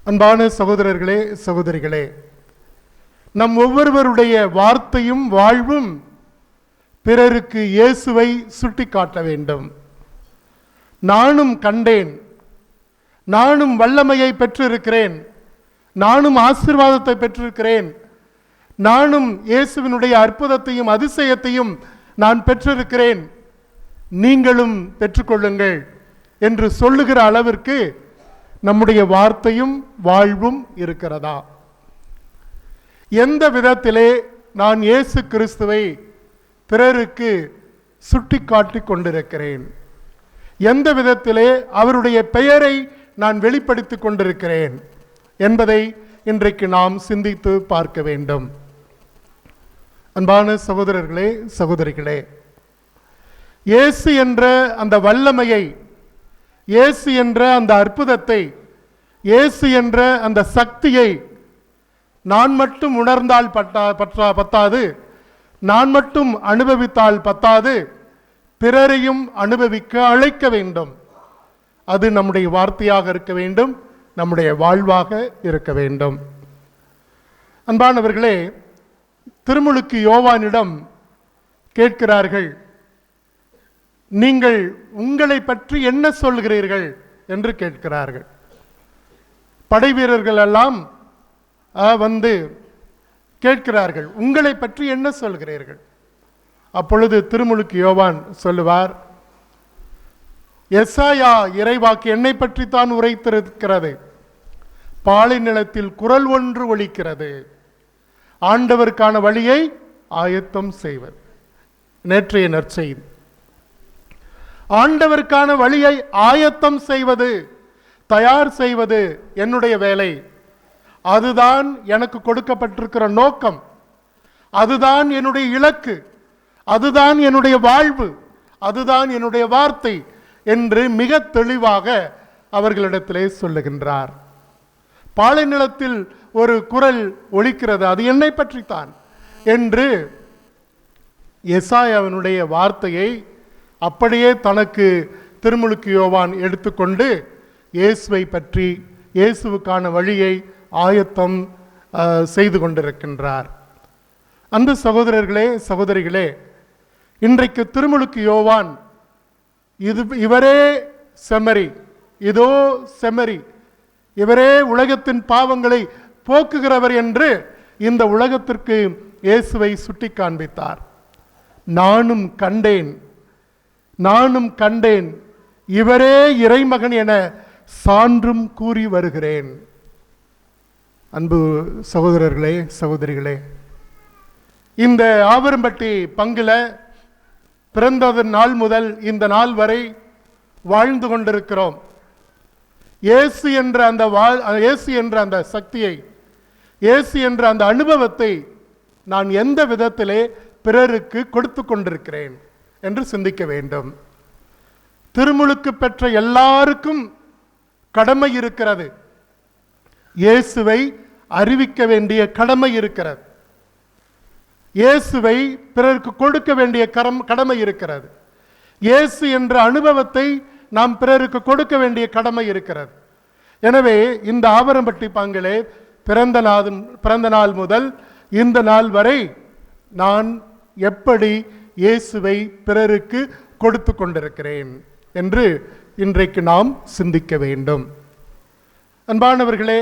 அன்பான சகோதரர்களே, சகோதரிகளே, நம் ஒவ்வொருவருடைய வார்த்தையும் வாழ்வும் பிறருக்கு இயேசுவை சுட்டிக்காட்ட வேண்டும். நானும் கண்டேன், நானும் வல்லமையை பெற்றிருக்கிறேன், நானும் ஆசீர்வாதத்தை பெற்றிருக்கிறேன், நானும் இயேசுவினுடைய அற்புதத்தையும் அதிசயத்தையும் நான் பெற்றிருக்கிறேன், நீங்களும் பெற்றுக்கொள்ளுங்கள் என்று சொல்லுகிற அளவிற்கு நம்முடைய வார்த்தையும் வாழ்வும் இருக்கிறதா? எந்த விதத்திலே நான் இயேசு கிறிஸ்துவை பிறருக்கு சுட்டிக்காட்டி கொண்டிருக்கிறேன்? எந்த விதத்திலே அவருடைய பெயரை நான் வெளிப்படுத்தி கொண்டிருக்கிறேன் என்பதை இன்றைக்கு நாம் சிந்தித்து பார்க்க வேண்டும். அன்பான சகோதரர்களே, சகோதரிகளே, இயேசு என்ற அந்த வல்லமையை, இயேசு என்ற அந்த அற்புதத்தை இயேசு என்ற அந்த சக்தியை நான் மட்டும் உணர்ந்தால் பத்தாது, நான் மட்டும் அனுபவித்தால் பத்தாது, பிறரையும் அனுபவிக்க அழைக்க வேண்டும். அது நம்முடைய வார்த்தையாக இருக்க வேண்டும், நம்முடைய வாழ்வாக இருக்க வேண்டும். அன்பானவர்களே, திருமுழுக்கு யோவானிடம் கேட்கிறார்கள், நீங்கள் உங்களை பற்றி என்ன சொல்கிறீர்கள் என்று கேட்கிறார்கள். படை வீரர்கள் எல்லாம் வந்து கேட்கிறார்கள், உங்களை பற்றி என்ன சொல்கிறீர்கள்? அப்பொழுது திருமுழுக்கு யோவான் சொல்லுவார், எசாயா இறைவாக்கு என்னை பற்றி தான் உரைத்திருக்கிறது. பாலை நிலத்தில் குரல் ஒன்று ஒலிக்கிறது, ஆண்டவருக்கான வழியை ஆயத்தம் செய்வது. நேற்றைய நற்செய்தி. ஆண்டவருக்கான வழியை ஆயத்தம் செய்வது, தயார் செய்வது என்னுடைய வேலை. அதுதான் எனக்கு கொடுக்கப்பட்டிருக்கிற நோக்கம், அதுதான் என்னுடைய இலக்கு, அதுதான் என்னுடைய வாழ்வு, அதுதான் என்னுடைய வார்த்தை என்று மிக தெளிவாக அவர்களிடத்திலே சொல்லுகின்றார். பாலை நிலத்தில் ஒரு குரல் ஒலிக்கிறது, அது என்னை பற்றித்தான் என்று எசாயாவினுடைய வார்த்தையை அப்படியே தனக்கு திருமுழுக்கு யோவான் எடுத்துக்கொண்டு இயேசுவை பற்றி, இயேசுவுக்கான வழியை ஆயத்தம் செய்து கொண்டிருக்கின்றார். அந்த சகோதரர்களே, சகோதரிகளே, இன்றைக்கு திருமுழுக்கு யோவான் இவரே செம்மறி, இதோ செம்மறி, இவரே உலகத்தின் பாவங்களை போக்குகிறவர் என்று இந்த உலகத்திற்கு இயேசுவை சுட்டி காண்பித்தார். நானும் கண்டேன், நானும் கண்டேன், இவரே இறைமகன் என சான்றும் கூறி வருகிறேன். அன்பு சகோதரர்களே, சகோதரிகளே, இந்த ஆவரம்பட்டி பங்குல பிறந்த நாள் முதல் இந்த நாள் வரை வாழ்ந்து கொண்டிருக்கிறோம். இயேசு என்ற அந்த சக்தியை, இயேசு என்ற அந்த அனுபவத்தை நான் எந்த விதத்திலே பிறருக்கு கொடுத்து கொண்டிருக்கிறேன் என்று சிந்திக்க வேண்டும். திருமுழுக்கு பெற்ற எல்லாருக்கும் கடமை இருக்கிறது, இயேசுவை அறிவிக்க வேண்டிய கடமை இருக்கிறது, இயேசுவை பிறருக்கு கொடுக்க வேண்டிய கடமை இருக்கிறது, இயேசு என்ற அனுபவத்தை நாம் பிறருக்கு கொடுக்க வேண்டிய கடமை இருக்கிறது. எனவே இந்த ஆவரம்பட்டி பங்கிலே பிறந்த நாள் முதல் இந்த நாள் வரை நான் எப்படி இயேசுவை பிறருக்கு கொடுத்து கொண்டிருக்கிறேன் என்று இன்றைக்கு நாம் சிந்திக்க வேண்டும். அன்பானவர்களே,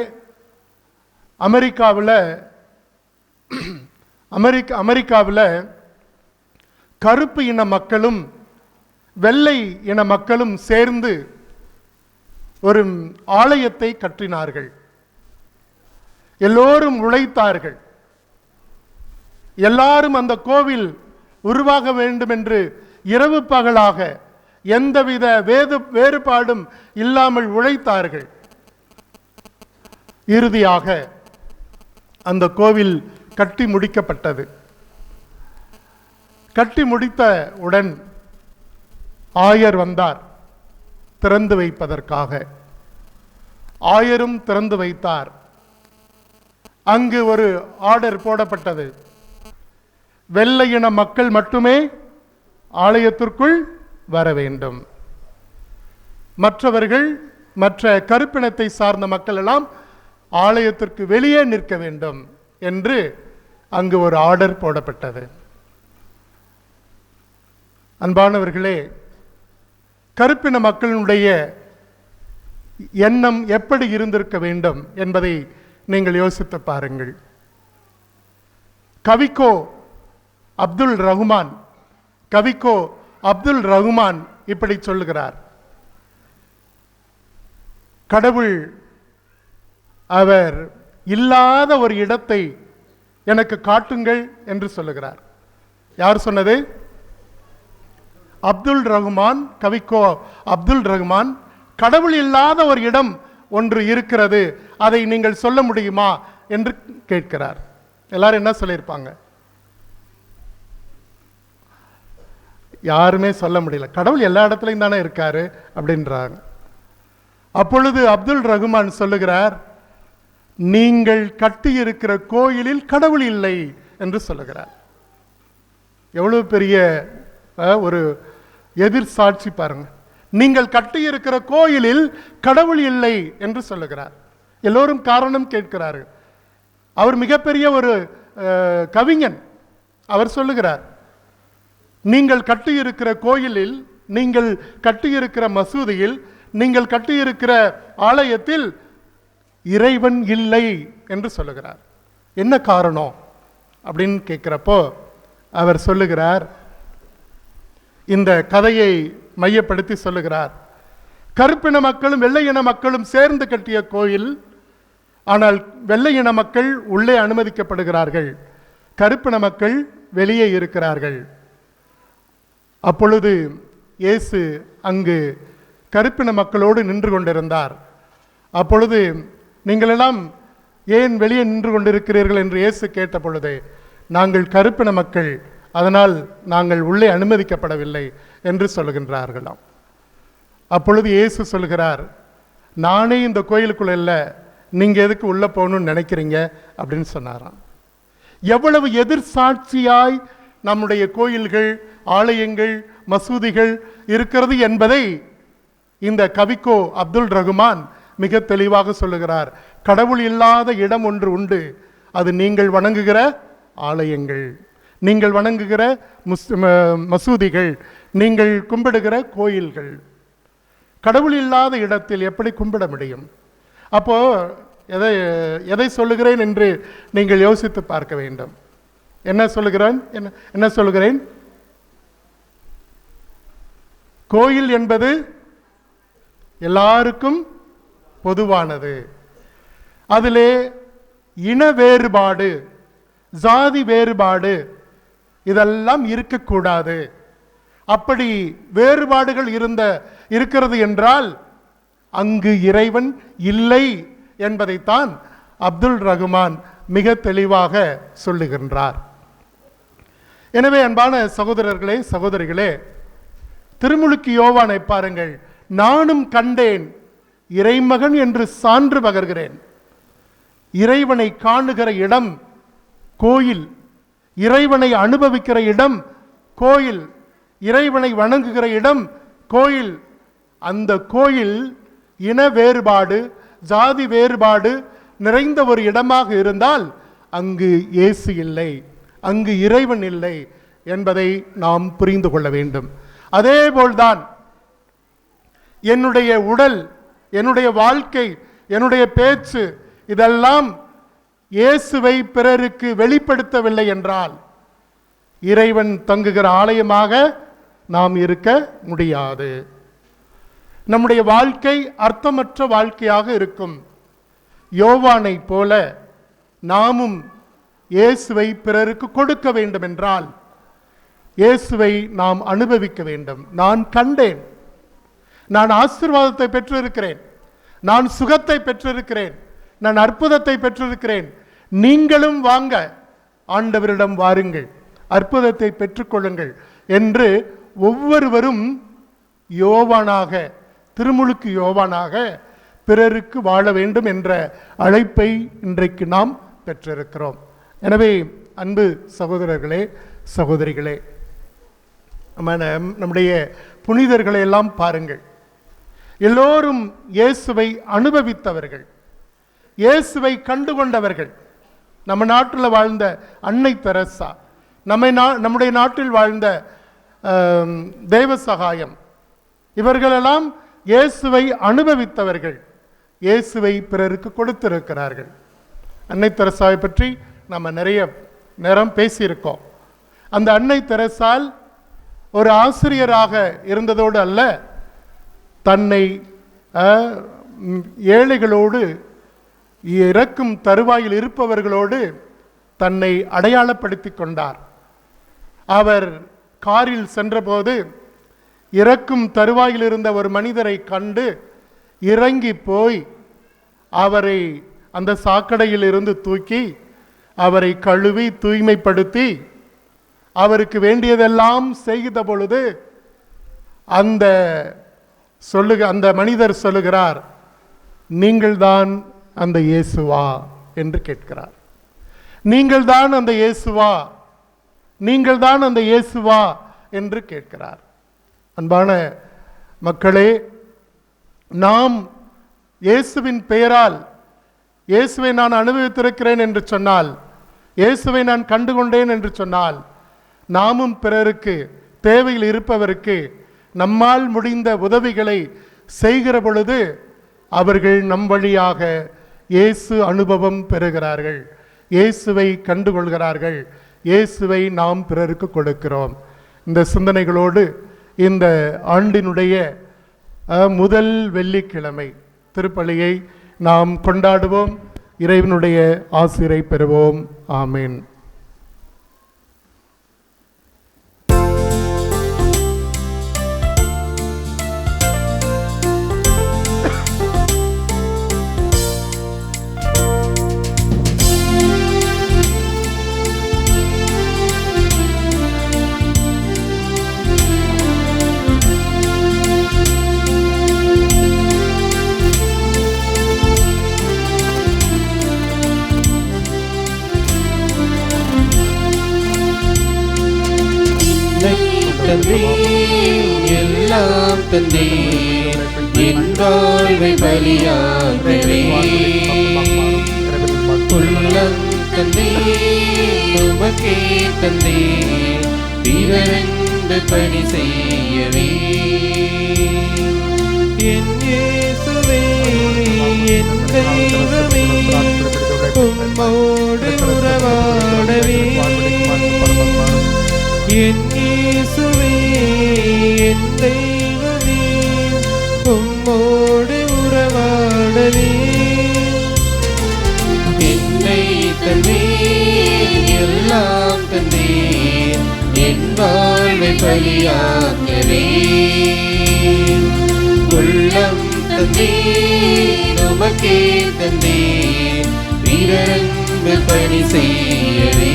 அமெரிக்காவில் கருப்பு இன மக்களும் வெள்ளை இன மக்களும் சேர்ந்து ஒரு ஆலயத்தை கட்டினார்கள். எல்லோரும் உழைத்தார்கள். எல்லாரும் அந்த கோவில் உருவாக வேண்டும் என்று இரவு பகலாக எந்தவித வேறுபாடும் இல்லாமல் உழைத்தார்கள். இறுதியாக அந்த கோவில் கட்டி முடிக்கப்பட்டது. கட்டி முடித்தவுடன் ஆயர் வந்தார் திறந்து வைப்பதற்காக. ஆயரும் திறந்து வைத்தார். அங்கு ஒரு ஆர்டர் போடப்பட்டது, வெள்ளை இன மக்கள் மட்டுமே ஆலயத்திற்குள் வர வேண்டும், மற்றவர்கள், மற்ற கருப்பினத்தை சார்ந்த மக்கள் எல்லாம் ஆலயத்திற்கு வெளியே நிற்க வேண்டும் என்று அங்கு ஒரு ஆர்டர் போடப்பட்டது. அன்பானவர்களே, கருப்பின மக்களுடைய எண்ணம் எப்படி இருந்திருக்க வேண்டும் என்பதை நீங்கள் யோசித்து பாருங்கள். கவிக்கோ அப்துல் ரஹ்மான் இப்படி சொல்லுகிறார், கடவுள் அவர் இல்லாத ஒரு இடத்தை எனக்கு காட்டுங்கள் என்று சொல்லுகிறார். யார் சொன்னது? கவிக்கோ அப்துல் ரஹ்மான், கடவுள் இல்லாத ஒரு இடம் ஒன்று இருக்கிறது, அதை நீங்கள் சொல்ல முடியுமா என்று கேட்கிறார். எல்லாரும் என்ன சொல்லியிருப்பாங்க? யாருமே சொல்ல முடியல. கடவுள் எல்லா இடத்துலையும் தானே இருக்காரு அப்படின்றாங்க. அப்பொழுது அப்துல் ரகுமான் சொல்லுகிறார், நீங்கள் கட்டியிருக்கிற கோயிலில் கடவுள் இல்லை என்று சொல்லுகிறார். எவ்வளவு பெரிய ஒரு எதிர் சாட்சி பாருங்க. நீங்கள் கட்டியிருக்கிற கோயிலில் கடவுள் இல்லை என்று சொல்லுகிறார். எல்லோரும் காரணம் கேட்கிறார்கள். அவர் மிகப்பெரிய ஒரு கவிஞன். அவர் சொல்லுகிறார், நீங்கள் கட்டியிருக்கிற கோயிலில், நீங்கள் கட்டியிருக்கிற மசூதியில், நீங்கள் கட்டியிருக்கிற ஆலயத்தில் இறைவன் இல்லை என்று சொல்லுகிறார். என்ன காரணம் அப்படின்னு கேட்கிறப்போ அவர் சொல்லுகிறார், இந்த கதையை மையப்படுத்தி சொல்லுகிறார், கருப்பின மக்களும் வெள்ளை இன மக்களும் சேர்ந்து கட்டிய கோயில். ஆனால் வெள்ளை இன மக்கள் உள்ளே அனுமதிக்கப்படுகிறார்கள், கருப்பின மக்கள் வெளியே இருக்கிறார்கள். அப்பொழுது இயேசு அங்கு கருப்பின மக்களோடு நின்று கொண்டிருந்தார். அப்பொழுது நீங்கள் எல்லாம் ஏன் வெளியே நின்று கொண்டிருக்கிறீர்கள் என்று இயேசு கேட்ட பொழுது, நாங்கள் கருப்பின மக்கள், அதனால் நாங்கள் உள்ளே அனுமதிக்கப்படவில்லை என்று சொல்லுகின்றார்களாம். அப்பொழுது இயேசு சொல்கிறார், நானே இந்த கோயிலுக்குள்ள இல்லை, நீங்கள் எதுக்கு உள்ளே போகணும்னு நினைக்கிறீங்க அப்படின்னு சொன்னாராம். எவ்வளவு எதிர் சாட்சியாய் நம்முடைய கோயில்கள், ஆலயங்கள், மசூதிகள் இருக்கிறது என்பதை இந்த கவிக்கோ அப்துல் ரகுமான் மிக தெளிவாக சொல்லுகிறார். கடவுள் இல்லாத இடம் ஒன்று உண்டு, அது நீங்கள் வணங்குகிற ஆலயங்கள், நீங்கள் வணங்குகிற மசூதிகள், நீங்கள் கும்பிடுகிற கோயில்கள். கடவுள் இல்லாத இடத்தில் எப்படி கும்பிட முடியும்? அப்போ எதை சொல்லுகிறேன் என்று நீங்கள் யோசித்து பார்க்க வேண்டும். என்ன சொல்லுகிறேன்? கோயில் என்பது எல்லாருக்கும் பொதுவானது. அதிலே இன வேறுபாடு, ஜாதி வேறுபாடு இதெல்லாம் இருக்கக்கூடாது. அப்படி வேறுபாடுகள் இருக்கிறது என்றால் அங்கு இறைவன் இல்லை என்பதைத்தான் அப்துல் ரகுமான் மிக தெளிவாக சொல்லுகின்றார். எனவே அன்பான சகோதரர்களே, சகோதரிகளே, திருமுழுக்கு யோவானை பாருங்கள். நானும் கண்டேன், இறைமகன் என்று சான்று பகர்கிறேன். இறைவனை காணுகிற இடம் கோயில், இறைவனை அனுபவிக்கிற இடம் கோயில், இறைவனை வணங்குகிற இடம் கோயில். அந்த கோயில் இன வேறுபாடு, ஜாதி வேறுபாடு நிறைந்த ஒரு இடமாக இருந்தால் அங்கு இயேசு இல்லை, அங்கு இறைவன் இல்லை என்பதை நாம் புரிந்து கொள்ள வேண்டும். அதேபோல்தான் என்னுடைய உடல், என்னுடைய வாழ்க்கை, என்னுடைய பேச்சு இதெல்லாம் இயேசுவை பிறருக்கு வெளிப்படுத்தவில்லை என்றால் இறைவன் தங்குகிற ஆலயமாக நாம் இருக்க முடியாது. நம்முடைய வாழ்க்கை அர்த்தமற்ற வாழ்க்கையாக இருக்கும். யோவானை போல நாமும் இயேசுவை பிறருக்கு கொடுக்க வேண்டும் என்றால் இயேசுவை நாம் அனுபவிக்க வேண்டும். நான் கண்டேன், நான் ஆசீர்வாதத்தை பெற்றிருக்கிறேன், நான் சுகத்தை பெற்றிருக்கிறேன், நான் அற்புதத்தை பெற்றிருக்கிறேன். நீங்களும் வாங்க, ஆண்டவரிடம் வாருங்கள், அற்புதத்தை பெற்றுக்கொள்ளுங்கள் என்று ஒவ்வொருவரும் யோவானாக, திருமுழுக்கு யோவானாக பிறருக்கு வாழ வேண்டும் என்ற அழைப்பை இன்றைக்கு நாம் பெற்றிருக்கிறோம். எனவே அன்பு சகோதரர்களே, சகோதரிகளே, நம்முடைய புனிதர்களை எல்லாம் பாருங்கள். எல்லோரும் இயேசுவை அனுபவித்தவர்கள், இயேசுவை கண்டுகொண்டவர்கள். நம்ம நாட்டில் வாழ்ந்த அன்னை தெரசா, நம்முடைய நாட்டில் வாழ்ந்த தேவ சகாயம், இவர்களெல்லாம் இயேசுவை அனுபவித்தவர்கள், இயேசுவை பிறருக்கு கொடுத்திருக்கிறார்கள். அன்னை தெரசாவை பற்றி நம்ம நிறைய நேரம் பேசியிருக்கோம். அந்த அன்னை தெரசால் ஒரு ஆசிரியராக இருந்ததோடு அல்ல, தன்னை ஏழைகளோடு, இறக்கும் தருவாயில் இருப்பவர்களோடு தன்னை அடையாளப்படுத்தி கொண்டார். அவர் காரில் சென்றபோது இறக்கும் தருவாயில் இருந்த ஒரு மனிதரை கண்டு இறங்கி போய் அவரை அந்த சாக்கடையில் இருந்து தூக்கி அவரை கழுவி தூய்மைப்படுத்தி அவருக்கு வேண்டியதெல்லாம் செய்த பொழுது அந்த மனிதர் சொல்லுகிறார், நீங்கள்தான் அந்த இயேசுவா என்று கேட்கிறார். நீங்கள்தான் அந்த இயேசுவா, நீங்கள்தான் அந்த இயேசுவா என்று கேட்கிறார். அன்பான மக்களே, நாம் இயேசுவின் பெயரால் இயேசுவை நான் அனுபவித்திருக்கிறேன் என்று சொன்னால், இயேசுவை நான் கண்டுகொண்டேன் என்று சொன்னால், நாமும் பிறருக்கு, தேவையில் இருப்பவருக்கு நம்மால் முடிந்த உதவிகளை செய்கிற பொழுது அவர்கள் நம் வழியாக இயேசு அனுபவம் பெறுகிறார்கள், இயேசுவை கண்டுகொள்கிறார்கள், இயேசுவை நாம் பிறருக்கு கொடுக்கிறோம். இந்த சிந்தனைகளோடு இந்த ஆண்டினுடைய முதல் வெள்ளிக்கிழமை திருப்பலியை நாம் கொண்டாடுவோம். இறைவனுடைய ஆசிரை பெறுவோம். ஆமீன். எல்லாம் தந்தீர், என் வாழ்வை பலியாகவே உள்ளம் தந்தீர், உமக்கே தந்தீர், பிறரென்று பணி செய்யவே. என் இயேசுவே, என் தெய்வமே, உம்மோடு உறவாடவே. என் இயேசுவே, என் தெய்வமே, உம்மோடு உறவாடவே. என்னை தந்தீர், எல்லாம் தந்தீர், என் வாழ்வை பலியாகவே. உள்ளம் தந்தீர், உமக்கே தந்தீர், பிறரென்று பணி செய்யவே.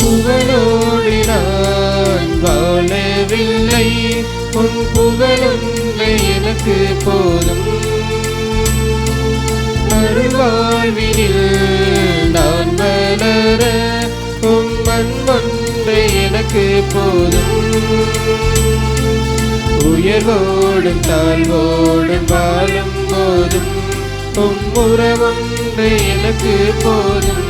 புகழோடு நான் வாழவில்லை, உன் புகழொன்றை எனக்கு போதும். மறுவாழ்வினில் நான் வளர உம் அன்பொன்றை எனக்கு போதும். உயர்வோடும் தாழ்வோடும் வாழும் போதும் உம் உறவொன்றை எனக்கு போதும்.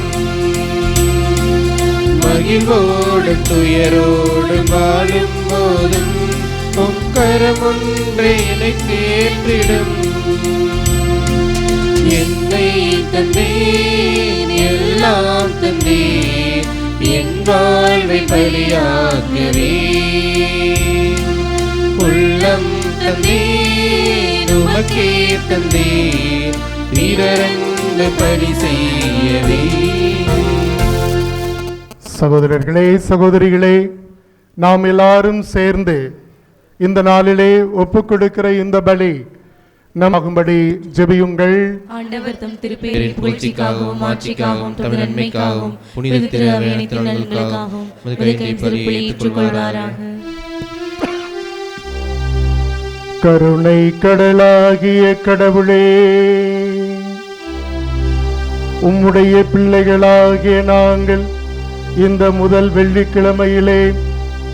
மகிழ்வோடு துயரோடு வாழும் போதும் உம் கரமொன்றை எனக்கு ஏற்றிடும். என்னை தந்தீர், எல்லாம் தந்தீர், என் வாழ்வை பலியாகவே. உள்ளம் தந்தீர், உமக்கே தந்தீர், பிறரென்று பணி செய்யவே. சகோதரர்களே, சகோதரிகளே, நாம் எல்லாரும் சேர்ந்து இந்த நாளிலே ஒப்புக் கொடுக்கிற இந்த பலி நமாகும்படி ஜெபியுங்கள். ஆண்டவர் தம் திருப்பெயரின் புகழ்ச்சிக்காகவும் ஆட்சிக்காகவும் தமது நன்மைக்காகவும் புனித திரு அவை அனைத்து நலன்களுக்காகவும் பலியை ஏற்றுக்கொள்வாராக. கருணை கடலாகிய கடவுளே, உம்முடைய பிள்ளைகளாகிய நாங்கள் இந்த முதல் வெள்ளிக்கிழமையிலே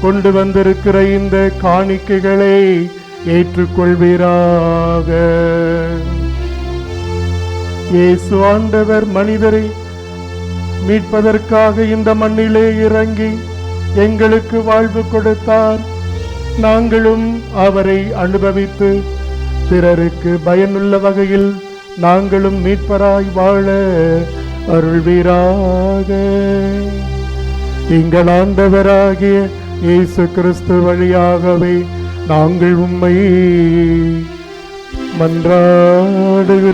கொண்டு வந்திருக்கிற இந்த காணிக்கைகளை ஏற்றுக்கொள்வீராக. இயேசு ஆண்டவர் மனிதரை மீட்பதற்காக இந்த மண்ணிலே இறங்கி எங்களுக்கு வாழ்வு கொடுத்தார். நாங்களும் அவரை அனுபவித்து பிறருக்கு பயனுள்ள வகையில் நாங்களும் மீட்பராய் வாழ அருள்வீராக. எங்கள் ஆண்டவராகிய இயேசு கிறிஸ்து வழியாகவே நாங்கள் உம்மை மன்றாடுகிறோம்.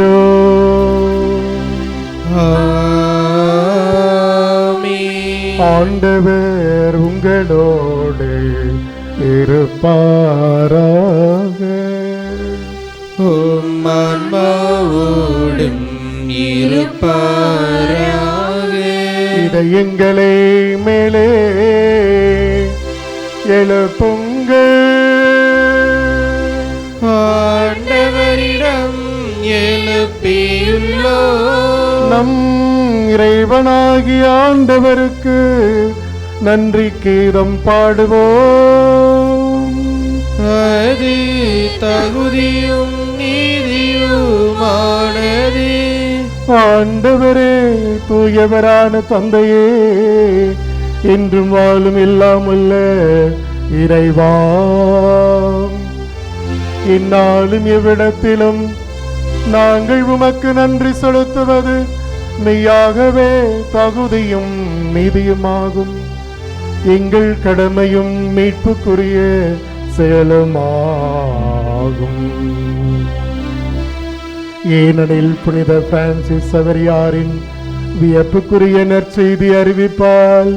ஆண்டவர் உங்களோடு இருப்பாராக. உம் ஆன்மாவோடும் இருப்பாராக. இதயங்களே மேலே எழுப்புங்கள், ஆண்டவரிடம் எழுப்பியுள்ளோ. நம் இறைவனாகிய ஆண்டவருக்கு நன்றி கீதம் பாடுவோம். அது தகுதியும் நீதியுமானது. ஆண்டவரே, தூயவரான தந்தையே, என்றும் வாழும் இல்லாமல்ல இறைவா, இந்நாளும் எவ்விடத்திலும் நாங்கள் உமக்கு நன்றி செலுத்துவது மெய்யாகவே தகுதியும் நீதியுமாகும். எங்கள் கடமையும் மீட்புக்குரிய செயலுமாகும். ஏனெனில் புனித பிரான்சிஸ் சவேரியாரின் வியப்புக்குரிய நற்செய்தி அறிவிப்பால்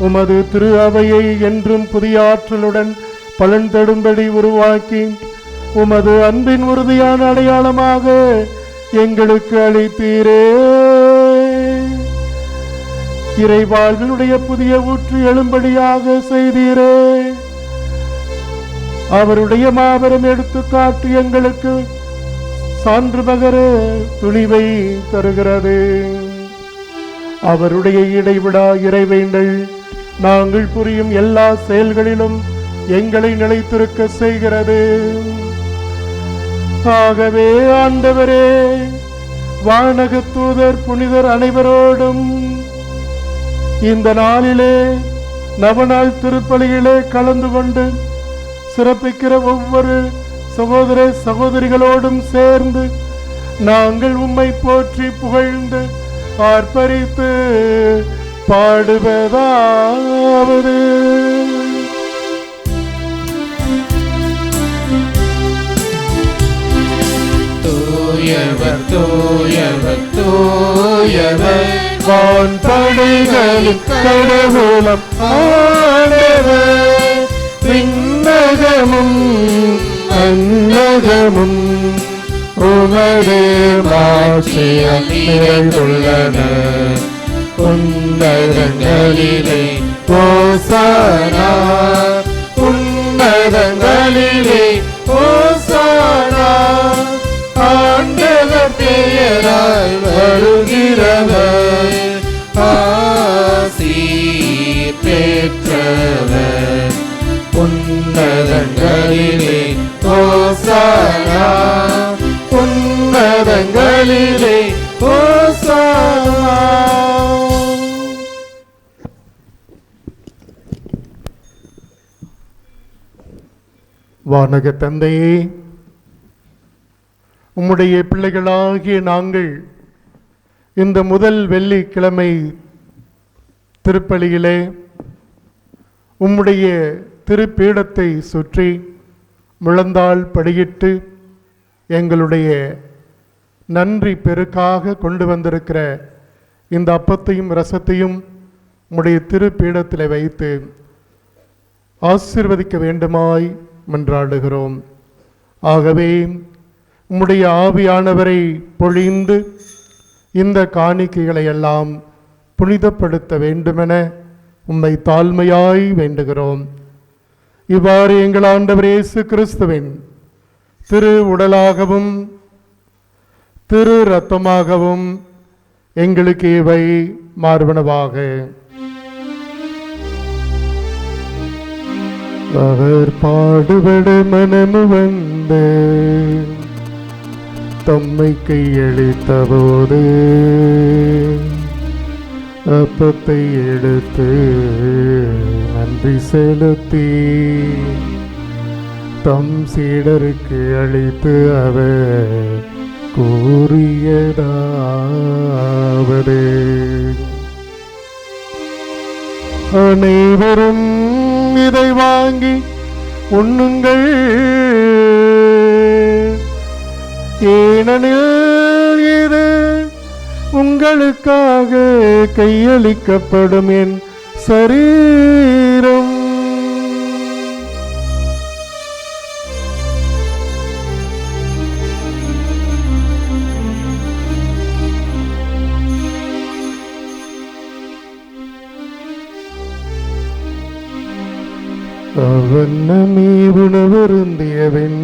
உமது திரு அவையை என்றும் புதிய ஆற்றலுடன் பலன் தடும்படி உருவாக்கி உமது அன்பின் உறுதியான அடையாளமாக எங்களுக்கு அளித்தீரே. இறைவாழ்வினுடைய புதிய ஊற்று எழும்படியாக செய்தீரே. அவருடைய மாபெரும் எடுத்துக்காட்டு எங்களுக்கு சான்று பகர துணிவை தருகிறது. அவருடைய இடைவிடா இறைவேண்டல் நாங்கள் புரியும் எல்லா செயல்களிலும் எங்களை நிலைத்திருக்க செய்கிறது. ஆகவே ஆண்டவரே, வானக தூதர் புனிதர் அனைவரோடும் இந்த நாளிலே நவநாள் திருப்பலியிலே கலந்து கொண்டு சிறப்பிக்கிற ஒவ்வொரு சகோதர சகோதரிகளோடும் சேர்ந்து நாங்கள் உம்மை போற்றி புகழ்ந்து ஆர்ப்பரித்து பாடுவதாவது. தூயவர் தூயவர் தூயவர் வான்படைகளின் கடவுளம் ஆண்டவர். விண்ணகமும் அன்னகமும் உமது மாட்சியால் நிறைந்துள்ளன. உன்னதங்களிலே ஓசானா, உன்னதங்களிலே ஓசானா. ஆண்டவர் பெயரால் வருகிறவர் ஆசீர் பெற்றவர். உன்னதங்களிலே ஓசானா, உன்னதங்களிலே ஓசானா. வானக தந்தையே, உம்முடைய பிள்ளைகளாகிய நாங்கள் இந்த முதல் வெள்ளிக்கிழமை திருப்பலியிலே உம்முடைய திருப்பீடத்தை சுற்றி முழந்தாள் படியிட்டு எங்களுடைய நன்றி பெருக்காக கொண்டு வந்திருக்கிற இந்த அப்பத்தையும் ரசத்தையும் உம்முடைய திருப்பீடத்தில் வைத்து ஆசீர்வதிக்க வேண்டுமாய் மன்றாடுகிறோம். ஆகவே உம்முடைய ஆவியானவரை பொழிந்து இந்த காணிக்கைகளை எல்லாம் புனிதப்படுத்த வேண்டுமென உம்மை தாழ்மையாய் வேண்டுகிறோம். இவ்வாறு எங்கள் ஆண்டவர் இயேசு கிறிஸ்துவின் திரு உடலாகவும் திரு இரத்தமாகவும் எங்களுக்கு இவை மார்பனவாக. அவர் பாடுபட மனமு வந்து தம்மை கையளித்தபோது அப்பத்தை எடுத்து நன்றி செலுத்தி தம் சீடருக்கு அளித்து அவர் கூறியதாவது, அனைவரும் இதை வாங்கி உண்ணுங்கள், ஏனெனில் இது உங்களுக்காக கையளிக்கப்படும் என் சரீரம். அவனமே உணவருந்தியவன்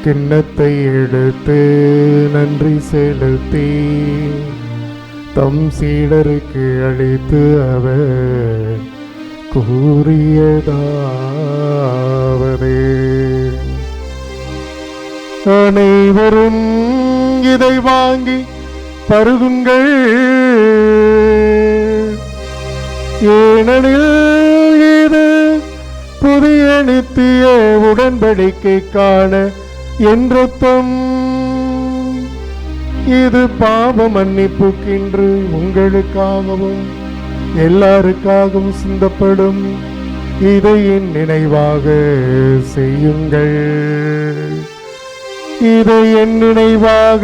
கிண்ணத்தை எடுத்து நன்றி செலுத்தி தம் சீடருக்கு அளித்து அவர் கூறியதாவது, அனைவரும் இதை வாங்கி பருகுங்கள், ஏனெனில் இது புதிய நித்திய உடன்படிக்கைக்கான என் இரத்தம். இது பாவ மன்னிப்புக்கென்று உங்களுக்காகவும் எல்லாருக்காகவும் சிந்தப்படும். இதை என் நினைவாக செய்யுங்கள். இதை என் நினைவாக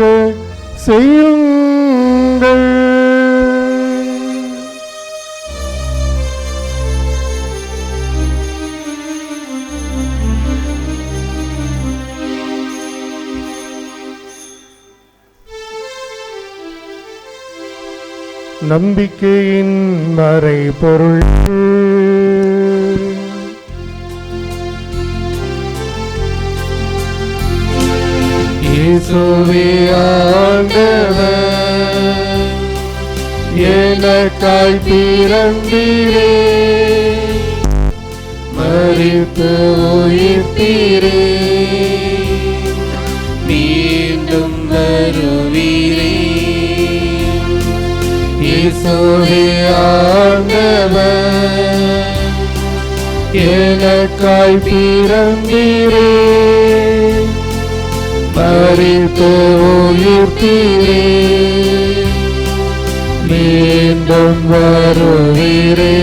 செய்யுங்கள். நம்பிக்கையின் மறைபொருள். இயேசுவே ஆண்டவர், எனக்காய் பிறந்தீரே, மரித்து உயிர்த்தீரே, மீண்டும் வருவீரே. இயேசுவே ஆண்டவர், எனக்காய் பிறந்தீரே, மரித்து உயிர்த்தீரே, மீண்டும் வருவீரே,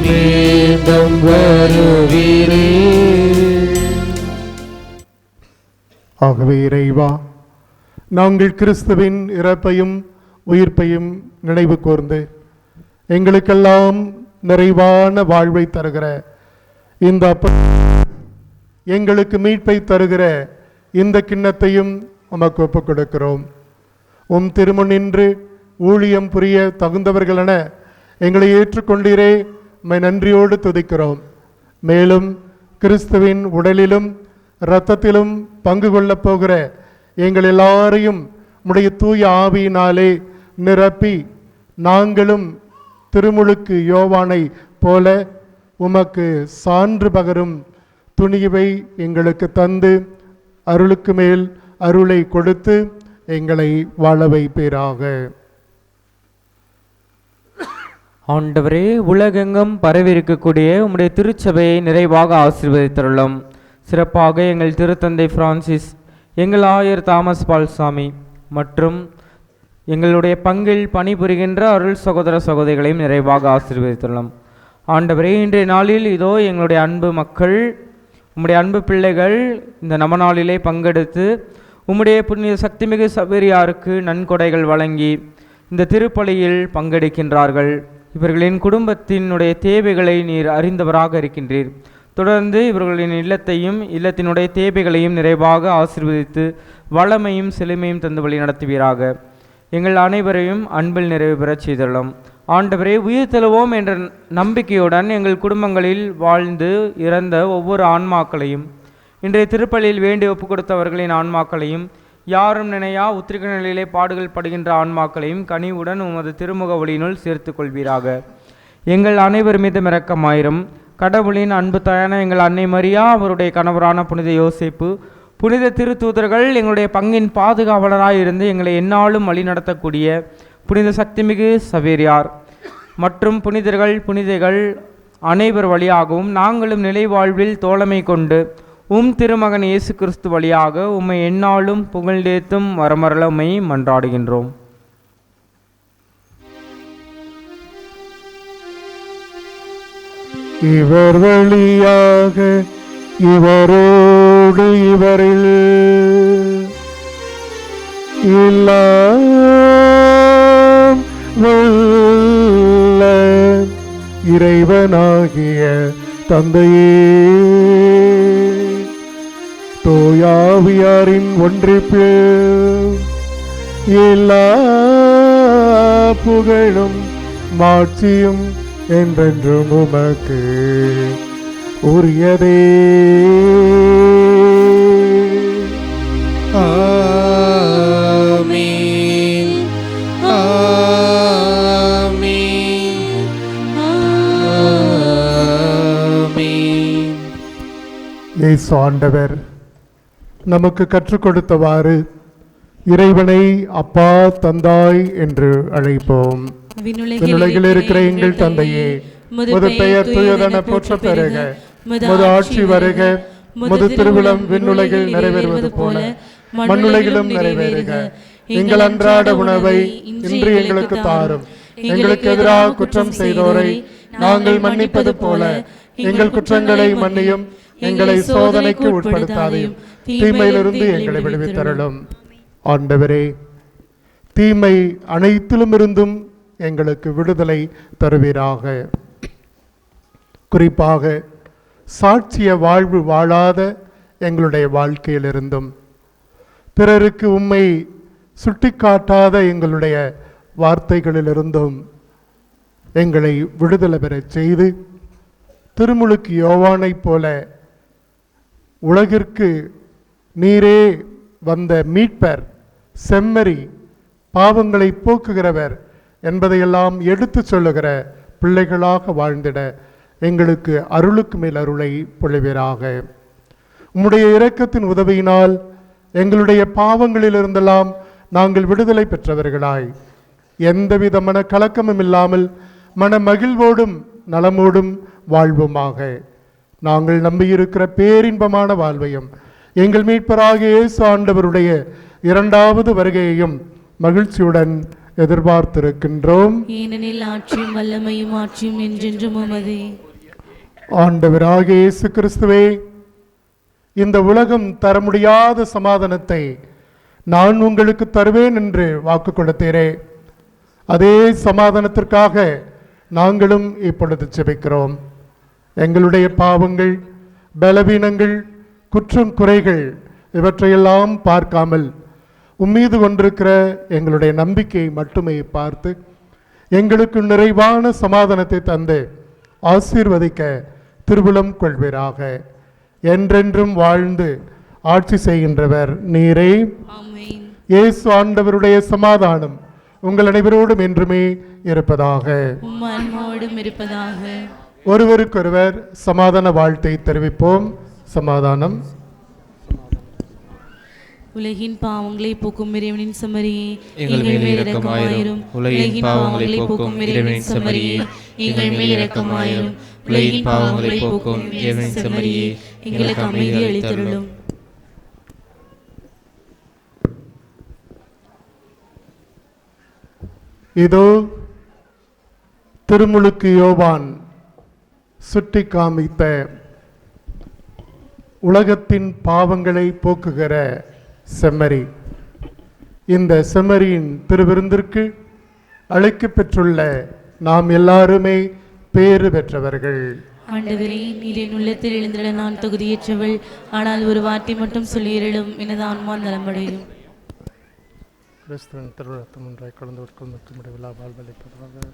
மீண்டும் வருவீரே. ஆகவே இறைவா, நாங்கள் கிறிஸ்துவின் இறப்பையும் உயிர்ப்பையும் நினைவு கூர்ந்து எங்களுக்கெல்லாம் நிறைவான வாழ்வை தருகிற இந்த எங்களுக்கு தருகிற இந்த கிண்ணத்தையும் உமக்கு ஒப்புக் கொடுக்கிறோம். உம் திருமுன்னின்று ஊழியம் புரிய தகுந்தவர்களென எங்களை ஏற்றுக்கொண்டீரே, உம்மை நன்றியோடு துதிக்கிறோம். மேலும் கிறிஸ்துவின் உடலிலும் இரத்தத்திலும் பங்கு கொள்ளப் போகிற எங்கள் எல்லாரையும் உம்முடைய தூய ஆவியினாலே நிரப்பி நாங்களும் திருமுழுக்கு யோவானை போல உமக்கு சான்று பகரும் துணிவை எங்களுக்கு தந்து அருளுக்கு மேல் அருளை கொடுத்து எங்களை வாழ வைப்பீராக. ஆண்டவரே, உலகெங்கும் பரவியிருக்கக்கூடிய உம்முடைய திருச்சபையை நிறைவாக ஆசீர்வதித்தருளும். சிறப்பாக எங்கள் திருத்தந்தை பிரான்சிஸ், எங்கள் ஆயர் தாமஸ் பால்சாமி மற்றும் எங்களுடைய பங்கில் பணிபுரிகின்ற அருள் சகோதர சகோதரிகளையும் நிறைவாக ஆசீர்வதித்தருளும். ஆண்டவரே, இன்றைய நாளில் இதோ எங்களுடைய அன்பு மக்கள், உம்முடைய அன்பு பிள்ளைகள் இந்த நவநாளிலே பங்கெடுத்து உம்முடைய புண்ணிய சக்திமிகு சவேரியாருக்கு நன்கொடைகள் வழங்கி இந்த திருப்பலியில் பங்கெடுக்கின்றார்கள். இவர்களின் குடும்பத்தினுடைய தேவைகளை நீர் அறிந்தவராக இருக்கின்றீர். தொடர்ந்து இவர்களின் இல்லத்தையும் இல்லத்தினுடைய தேவைகளையும் நிறைவாக ஆசீர்வதித்து வளமையும் செழுமையும் தந்து வழி நடத்துவீராக. எங்கள் அனைவரையும் அன்பில் நிறைவு பெறச் செய்துள்ளோம். ஆண்டவரே, உயிர் தெழுவோம் என்ற நம்பிக்கையுடன் எங்கள் குடும்பங்களில் வாழ்ந்து இறந்த ஒவ்வொரு ஆன்மாக்களையும், இன்றைய திருப்பலியில் வேண்டி ஒப்பு கொடுத்தவர்களின் ஆன்மாக்களையும், யாரும் நினையா உத்திரிக நிலையிலே பாடுகள் படுகின்ற ஆன்மாக்களையும் கனிவுடன் உமது திருமுக ஒளியினுள் சேர்த்து கொள்வீராக. எங்கள் அனைவர் மீதும் இரக்கமாயிரும். கடவுளின் அன்பு தாயான எங்கள் அன்னை மரியா, அவருடைய கணவரான புனித யோசேப்பு, புனித திருத்தூதர்கள், எங்களுடைய பங்கின் பாதுகாவலராக இருந்து எங்களை எந்நாளும் வழிநடத்தக்கூடிய புனித சக்திமிகு சவேரியார் மற்றும் புனிதர்கள் புனிதைகள் அனைவர் வழியாகவும் நாங்களும் நிலை வாழ்வில் தோழமை கொண்டு உம் திருமகன் இயேசு கிறிஸ்து வழியாக உம்மை எந்நாளும் புகழ்ந்தேத்தும் வரமரளமை மன்றாடுகின்றோம். இவர் வழியாக இவரோடு இவரில் எல்லாம் வல்ல இறைவனாகிய தந்தையே, தூயாவியாரின் ஒன்றிப்பு எல்லா புகழும் மாட்சியும் என்றென்றும் உமக்கு உரியதே. ஆமென். ஆமென். ஆமென். இயேசு ஆண்டவர் நமக்கு கற்றுக் கொடுத்தவாறு இறைவனை அப்பா தந்தாய் என்று அழைப்போம். விண்ணுலகில் இருக்கிற எங்கள் தந்தையே, முது பெயர் தூயதென போற்றப் பெறுக, முது ஆட்சி வருக, முது திருவிழம் விண்ணுலகில் நிறைவேறுவது போல மண்ணுலகிலும் நிறைவேறுக. எங்கள் அன்றாட உணவை இன்று எங்களுக்கு தாரும். எங்களுக்கு எதிராக குற்றம் செய்தோரை நாங்கள் மன்னிப்பது போல எங்கள் குற்றங்களை மன்னியும். எங்களை சோதனைக்கு உட்படுத்தாதையும், தீமையிலிருந்து எங்களை விடுவித்தருளும். ஆண்டவரே, தீமை அனைத்திலும் இருந்தும் எங்களுக்கு விடுதலை தருவீராக. குறிப்பாக சாட்சிய வாழ்வு வாழாத எங்களுடைய வாழ்க்கையிலிருந்தும், பிறருக்கு உம்மை சுட்டிக்காட்டாத எங்களுடைய வார்த்தைகளிலிருந்தும் எங்களை விடுதலை பெறச் செய்து, திருமுழுக்கு யோவானைப் போல உலகிற்கு நீரே வந்த மீட்பர், செம்மறி, பாவங்களை போக்குகிறவர் என்பதையெல்லாம் எடுத்து சொல்லுகிற பிள்ளைகளாக வாழ்ந்திட எங்களுக்கு அருளுக்கு மேல் அருளை பொழிவீராக. உம்முடைய இரக்கத்தின் உதவியினால் எங்களுடைய பாவங்களிலிருந்தெல்லாம் நாங்கள் விடுதலை பெற்றவர்களாய் எந்தவித மன கலக்கமும் இல்லாமல் மன மகிழ்வோடும் நலமோடும் வாழ்வோமாக. நாங்கள் நம்பியிருக்கிற பேரின்பமான வாழ்வையும் எங்கள் மீட்பராகிய இயேசு ஆண்டவருடைய இரண்டாவது வருகையையும் மகிழ்ச்சியுடன் எதிர்பார்த்திருக்கின்றோம். ஏனெனில் ஆட்சியும் வல்லமையும் ஆட்சியும் என்றென்றும் உமதே. ஆண்டவராகிய இயேசு கிறிஸ்துவே, இந்த உலகம் தர முடியாத சமாதானத்தை நான் உங்களுக்கு தருவேன் என்று வாக்கு கொடுத்தீரே, அதே சமாதானத்திற்காக நாங்களும் இப்பொழுது ஜெபிக்கிறோம். எங்களுடைய பாவங்கள், பலவீனங்கள், குற்றம் குறைகள் இவற்றையெல்லாம் பார்க்காமல் உம்மீது கொண்டிருக்கிற எங்களுடைய நம்பிக்கையை மட்டுமே பார்த்து எங்களுக்கு நிறைவான சமாதானத்தை தந்து ஆசீர்வதிக்க திருவுளம் கொள்வீராக. என்றென்றும் வாழ்ந்து ஆட்சி செய்கின்றவர் நீரே. இயேசு ஆண்டவருடைய சமாதானம் உங்கள் அனைவரோடும் என்றுமே இருப்பதாக. ஒருவருக்கொருவர் சமாதான வாழ்த்தை தெரிவிப்போம். சமாதானம். உலகின் பாவங்களை போக்கும் இறைவனின் செம்மறியே, எங்கள் மேல் இரக்கமாயிரும். உலகின் பாவங்களை போக்கும் இறைவனின் செம்மறியே, எங்கள் மேல் இரக்கமாயிரும். உலகின் பாவங்களை போக்கும் இறைவனின் செம்மறியே, எங்களுக்கு அமைதி அளித்தருளும். இதோ திருமுழுக்கு யோவான் சுட்டி காமித்த உலகத்தின் பாவங்களை போக்குகிற செம்மறி. இந்த செம்மறியின் திருவிருந்திற்கு அழைக்க பெற்றுள்ள நாம் எல்லாருமே பேறு பெற்றவர்கள். ஆண்டவரே, நீர் என் உள்ளத்தில் எழுந்திட நான் தகுதியேற்றவள். ஆனால் ஒரு வார்த்தை மட்டும் சொல்லியருளும், எனது ஆன்மா நலமடையும். கிறிஸ்துவின் திருரத்தம் ஒன்றாய் கலந்து உட்கொள்ளும் விழா வாழ்வளிப்பதாக.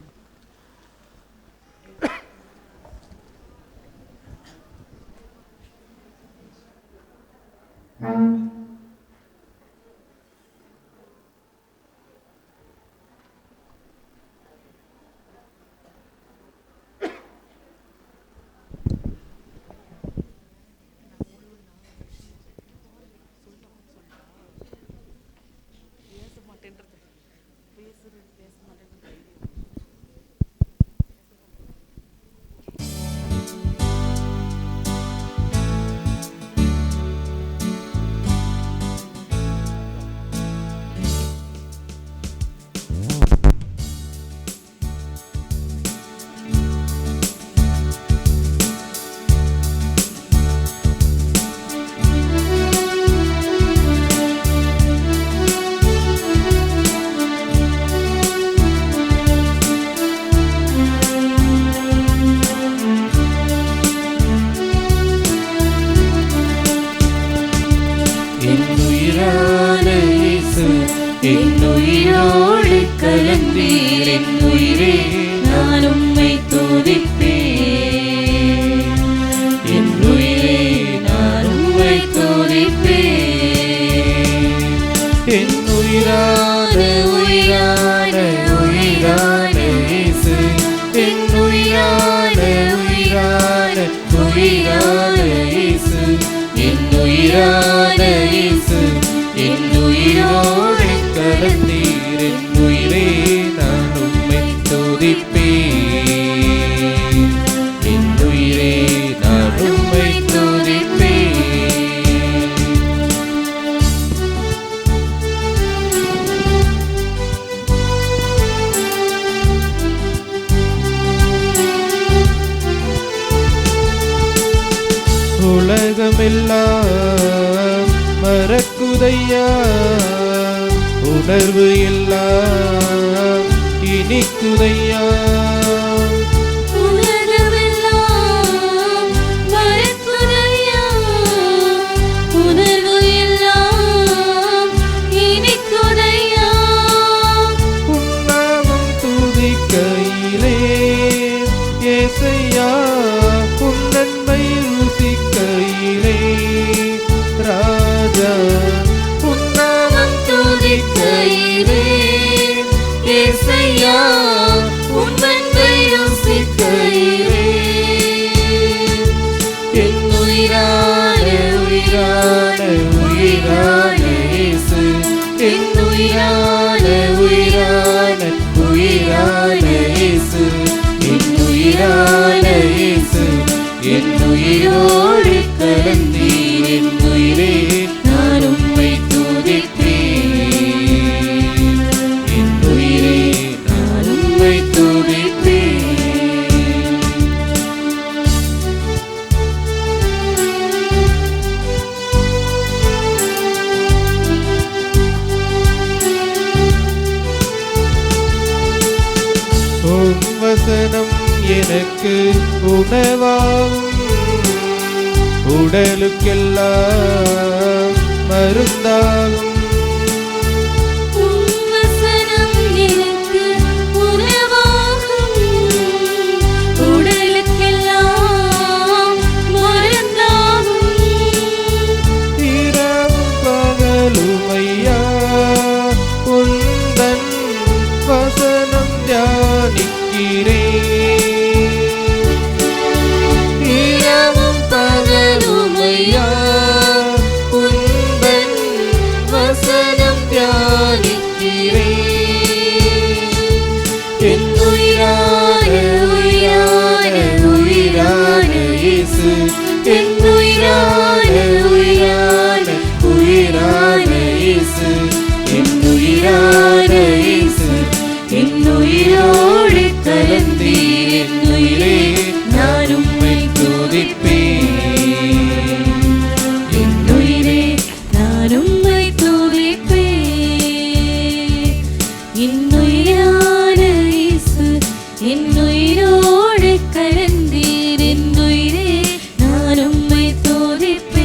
என்னுயிரோடு கலந்தீர், என்னுயிரே நான் நான் உம்மை துதிப்பேன். என் உயிரே நான் உம்மை துதிப்பேன். என் உயிரான உயிரான உயிரான இயேசு, என் உயிரான உயிரான உயிரான இயேசு, என் உயிரான இயேசு, என் உயிரோடு கலந்தீர். என் உயிரே நான் உம்மை துதிப்பேன். என் உயிரே நான் உம்மை துதிப்பேன். உலகமெல்லாம் மறக்குதையா, உணர்வு எல்லாம் இனிக்குதையா. உலகமெல்லாம் மறக்குதையா, உணர்வு எல்லாம் இனிக்குதையா. உன்னாமம் துதிக்கையிலே ஏசையா, உன் நன்மை ருசிக்கையிலே ராஜா. உன்னாமம் துதிக்கையிலே ஏசையா, உன் நன்மை ருசிக்கையிலே. என் உயிரான உயிரான உயிரான இயேசு, என் உயிரான உயிரான உயிரான இயேசு, என் உயிரான இயேசு, என் உயிரோடு கலந்தீர். என் உயிரே நான் உம்மை துதிப்பேன். என் உயிரே நான் உம்மை துதிப்பேன். உம் வசனம் எனக்கு உணவாகும், உடலுக்கெல்லாம் மருந்தாகும். உம் வசனம் எனக்கு உணவாகும், உடலுக்கெல்லாம் மருந்தாகும். இரவும் பகலுமையா உந்தன் வசனம் தியானிக்கிறேன். இரவும் பகலுமையா உந்தன் வசனம் தியானிக்கிறேன். என் உயிரான உயிரான உயிரான இயேசு, என் உயிரான உயிரான உயிரான இயேசு, என் உயிரான இயேசு, என் உயிரோடு கலந்தீர். என் உயிரே நான் உம்மை துதிப்பேன். என் உயிரே நான் உம்மை துதிப்பேன். என் உயிரான இயேசு, என் உயிரோடு கலந்தீர். என் உயிரே நான் உம்மை துதிப்பேன்.